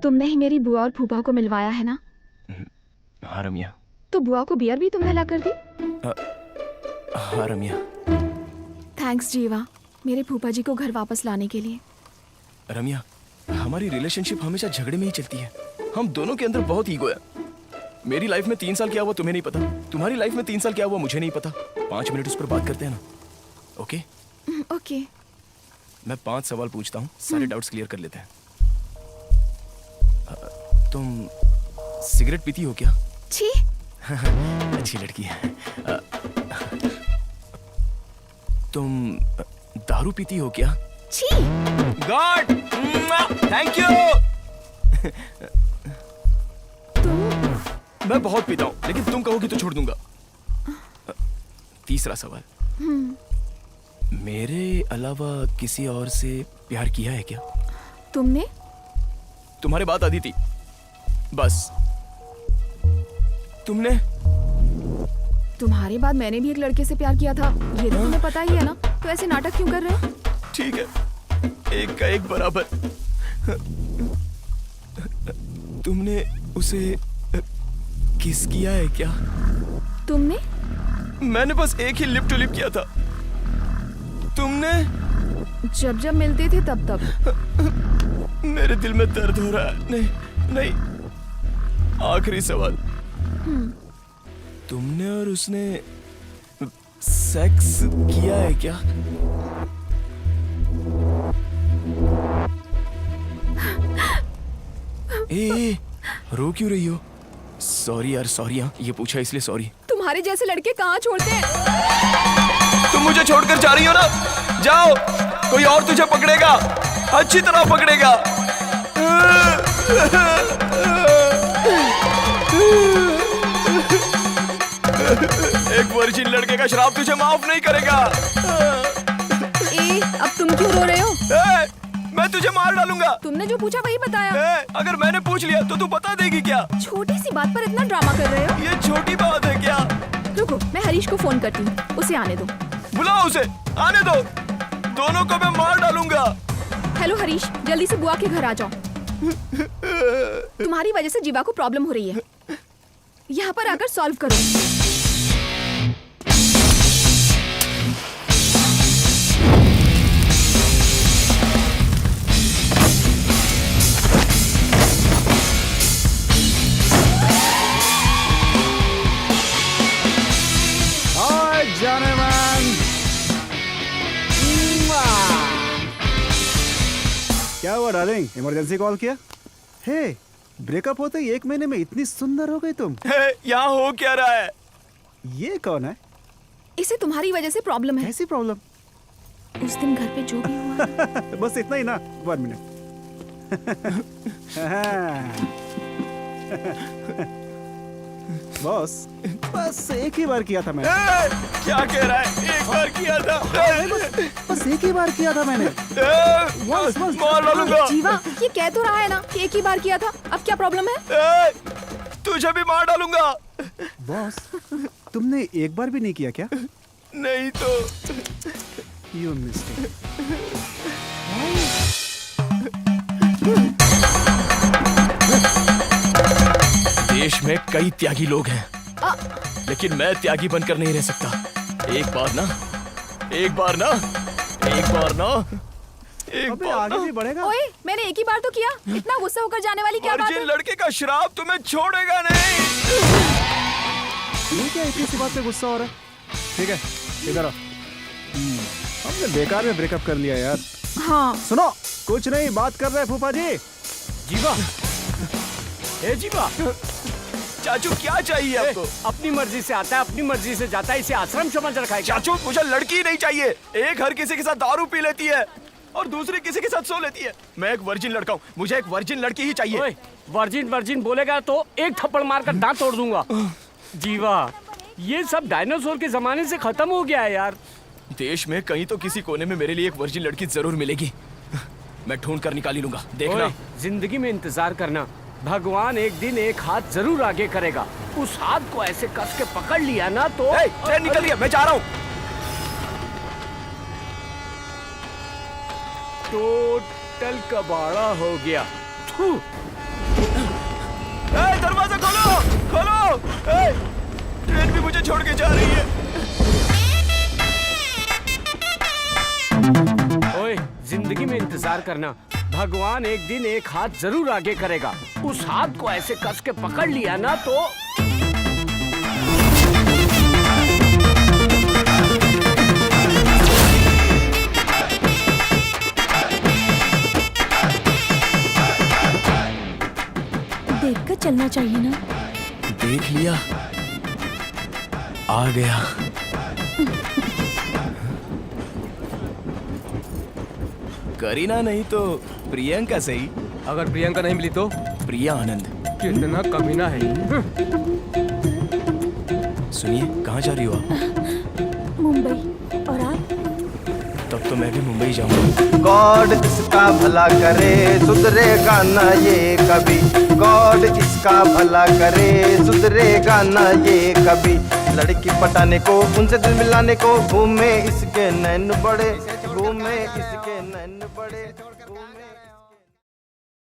तुमने ही मेरी बुआ और फूफा को मिलवाया है ना? हाँ रम्या। तो बुआ को बियर भी तुमने ला कर दी? हाँ रम्या। थैंक्स जीवा, मेरे फूफा जी को घर वापस लाने के लिए। रम्या, हमारी रिलेशनशिप हमेशा झगड़े में ही चलती है। हम दोनों के अंदर बहुत ईगो है। मेरी लाइफ में 3 साल क्या हुआ तुम्हें नहीं पता, तुम्हारी लाइफ में 3 साल क्या हुआ मुझे नहीं पता। 5 मिनट उस पर बात करते हैं ना? Okay okay. मैं 5 सवाल पूछता हूँ, सारे डाउट्स क्लियर कर लेते हैं। तुम सिगरेट पीती हो क्या? छी। अच्छी लड़की है। तुम दारू पीती हो क्या? छी। God, thank you. मैं बहुत पीता हूँ, लेकिन तुम कहोगी तो छोड़ दूंगा। 3रा सवाल, मेरे अलावा किसी और से प्यार किया है क्या? तुमने? तुम्हारे बात आती थी बस। तुमने? तुम्हारे बाद मैंने भी एक लड़के से प्यार किया था, ये तो तुम्हें पता ही है ना, तो ऐसे नाटक क्यों कर रहे हो? ठीक है, 1 का 1 बराबर। तुमने उसे किस किया है क्या? तुमने? मैंने बस एक ही लिप टू लिप किया था। तुमने? जब जब मिलते थे तब तब। मेरे दिल में दर्द हो रहा है। नहीं नहीं, आखिरी सवाल, तुमने और उसने सेक्स किया है क्या? ए, रो क्यों रही हो? सॉरी यार, सॉरी। हाँ, ये पूछा इसलिए सॉरी। तुम्हारे जैसे लड़के कहाँ छोड़ते हैं? तुम मुझे छोड़कर जा रही हो ना? जाओ, कोई और तुझे पकड़ेगा, अच्छी तरह पकड़ेगा। एक वर्जिन लड़के का श्राप तुझे माफ नहीं करेगा। अब तुम क्यों रो रहे हो? मैं तुझे मार डालूंगा। तुमने जो पूछा वही बताया। अगर मैंने पूछ लिया तो तू बता देगी क्या? छोटी सी बात पर इतना ड्रामा कर रहे हो? ये छोटी बात है क्या? रुको, मैं हरीश को फोन करती हूँ, उसे आने दो। बुलाओ उसे, आने दो। दोनों को मैं मार डालूंगा। हेलो हरीश, जल्दी से बुआ के घर आ जाओ। तुम्हारी वजह से जीवा को प्रॉब्लम हो रही है, यहाँ पर आकर सॉल्व करो। क्या हुआ डार्लिंग, इमरजेंसी कॉल किया? हे, ब्रेकअप होते ही 1 महीने में इतनी सुंदर हो गई तुम। यहाँ हो क्या रहा है? ये कौन है? इसे तुम्हारी वजह से प्रॉब्लम है। कैसी प्रॉब्लम? उस दिन घर पे जो भी हुआ। बस इतना ही ना? 1 मिनट। बॉस, बस एक ही बार किया था मैंने। क्या कह रहा है? एक बार किया था? बस एक ही बार किया था मैंने। मार डालूंगा। जीवा, ये कह तो रहा है ना कि एक ही बार किया था, अब क्या प्रॉब्लम है? तुझे भी मार डालूंगा। बॉस, तुमने एक बार भी नहीं किया क्या? नहीं तो। You mistake. देश में कई त्यागी लोग हैं, लेकिन मैं त्यागी बनकर नहीं रह सकता। एक बार ना, एक बार ना, एक बार ना, एक बार आगे भी बढ़ेगा। ओए, मैंने एक ही बार तो किया, इतना गुस्सा होकर जाने वाली क्या बात है? लड़के का श्राप तुम्हें छोड़ेगा नहीं। ये क्या इतनी सी बात पे गुस्सा हो रहा है? ठीक है, इधर आओ। हमने बेकार में ब्रेकअप कर लिया यार। हाँ। सुनो, कुछ नहीं, बात कर रहे हैं फूफा जी। जीवा, ए जीवा, चाचू क्या चाहिए आपको? अपनी मर्जी से आता है, अपनी मर्जी से जाता है, इसे आश्रम समझ रखा है। चाचू, मुझे लड़की नहीं चाहिए। एक हर किसी के साथ दारू पी लेती है और दूसरी किसी के साथ सो लेती है। मैं एक वर्जिन लड़का हूँ, मुझे एक वर्जिन लड़की ही चाहिए। ओए, वर्जिन वर्जिन बोलेगा तो एक थप्पड़ मारकर दांत तोड़ दूंगा। जीवा, ये सब डायनासोर के जमाने से खत्म हो गया है यार। देश में कहीं तो किसी कोने में मेरे लिए एक वर्जिन लड़की जरूर मिलेगी। मैं ढूंढ कर निकाली लूंगा, देखना। जिंदगी में इंतजार करना, भगवान एक दिन एक हाथ जरूर आगे करेगा। उस हाथ को ऐसे कस के पकड़ लिया ना तो ट्रेन निकल रही है, मैं जा रहा हूँ। टोटल कबाड़ा हो गया। दरवाजा खोलो, खोलो। ट्रेन भी मुझे छोड़ के जा रही है। ओए, जिंदगी में इंतजार करना, भगवान एक दिन एक हाथ जरूर आगे करेगा। उस हाथ को ऐसे कस के पकड़ लिया ना तो देखकर चलना चाहिए ना। देख लिया, आ गया। करीना नहीं तो प्रियंका सही। अगर प्रियंका नहीं मिली तो प्रिया आनंद। कितना कमीना है ये। सुनिए, कहाँ जा रही हो आप? मुंबई। और आप? तब तो मैं भी मुंबई जाऊंगा। गॉड इसका भला करे, सुधरेगा ना ये कभी। गॉड इसका भला करे, सुधरेगा ना ये कभी। लड़की पटाने को, उनसे दिल मिलाने को, घूमे इसके नैन बड़े, घूमे इसके नैन बड़े।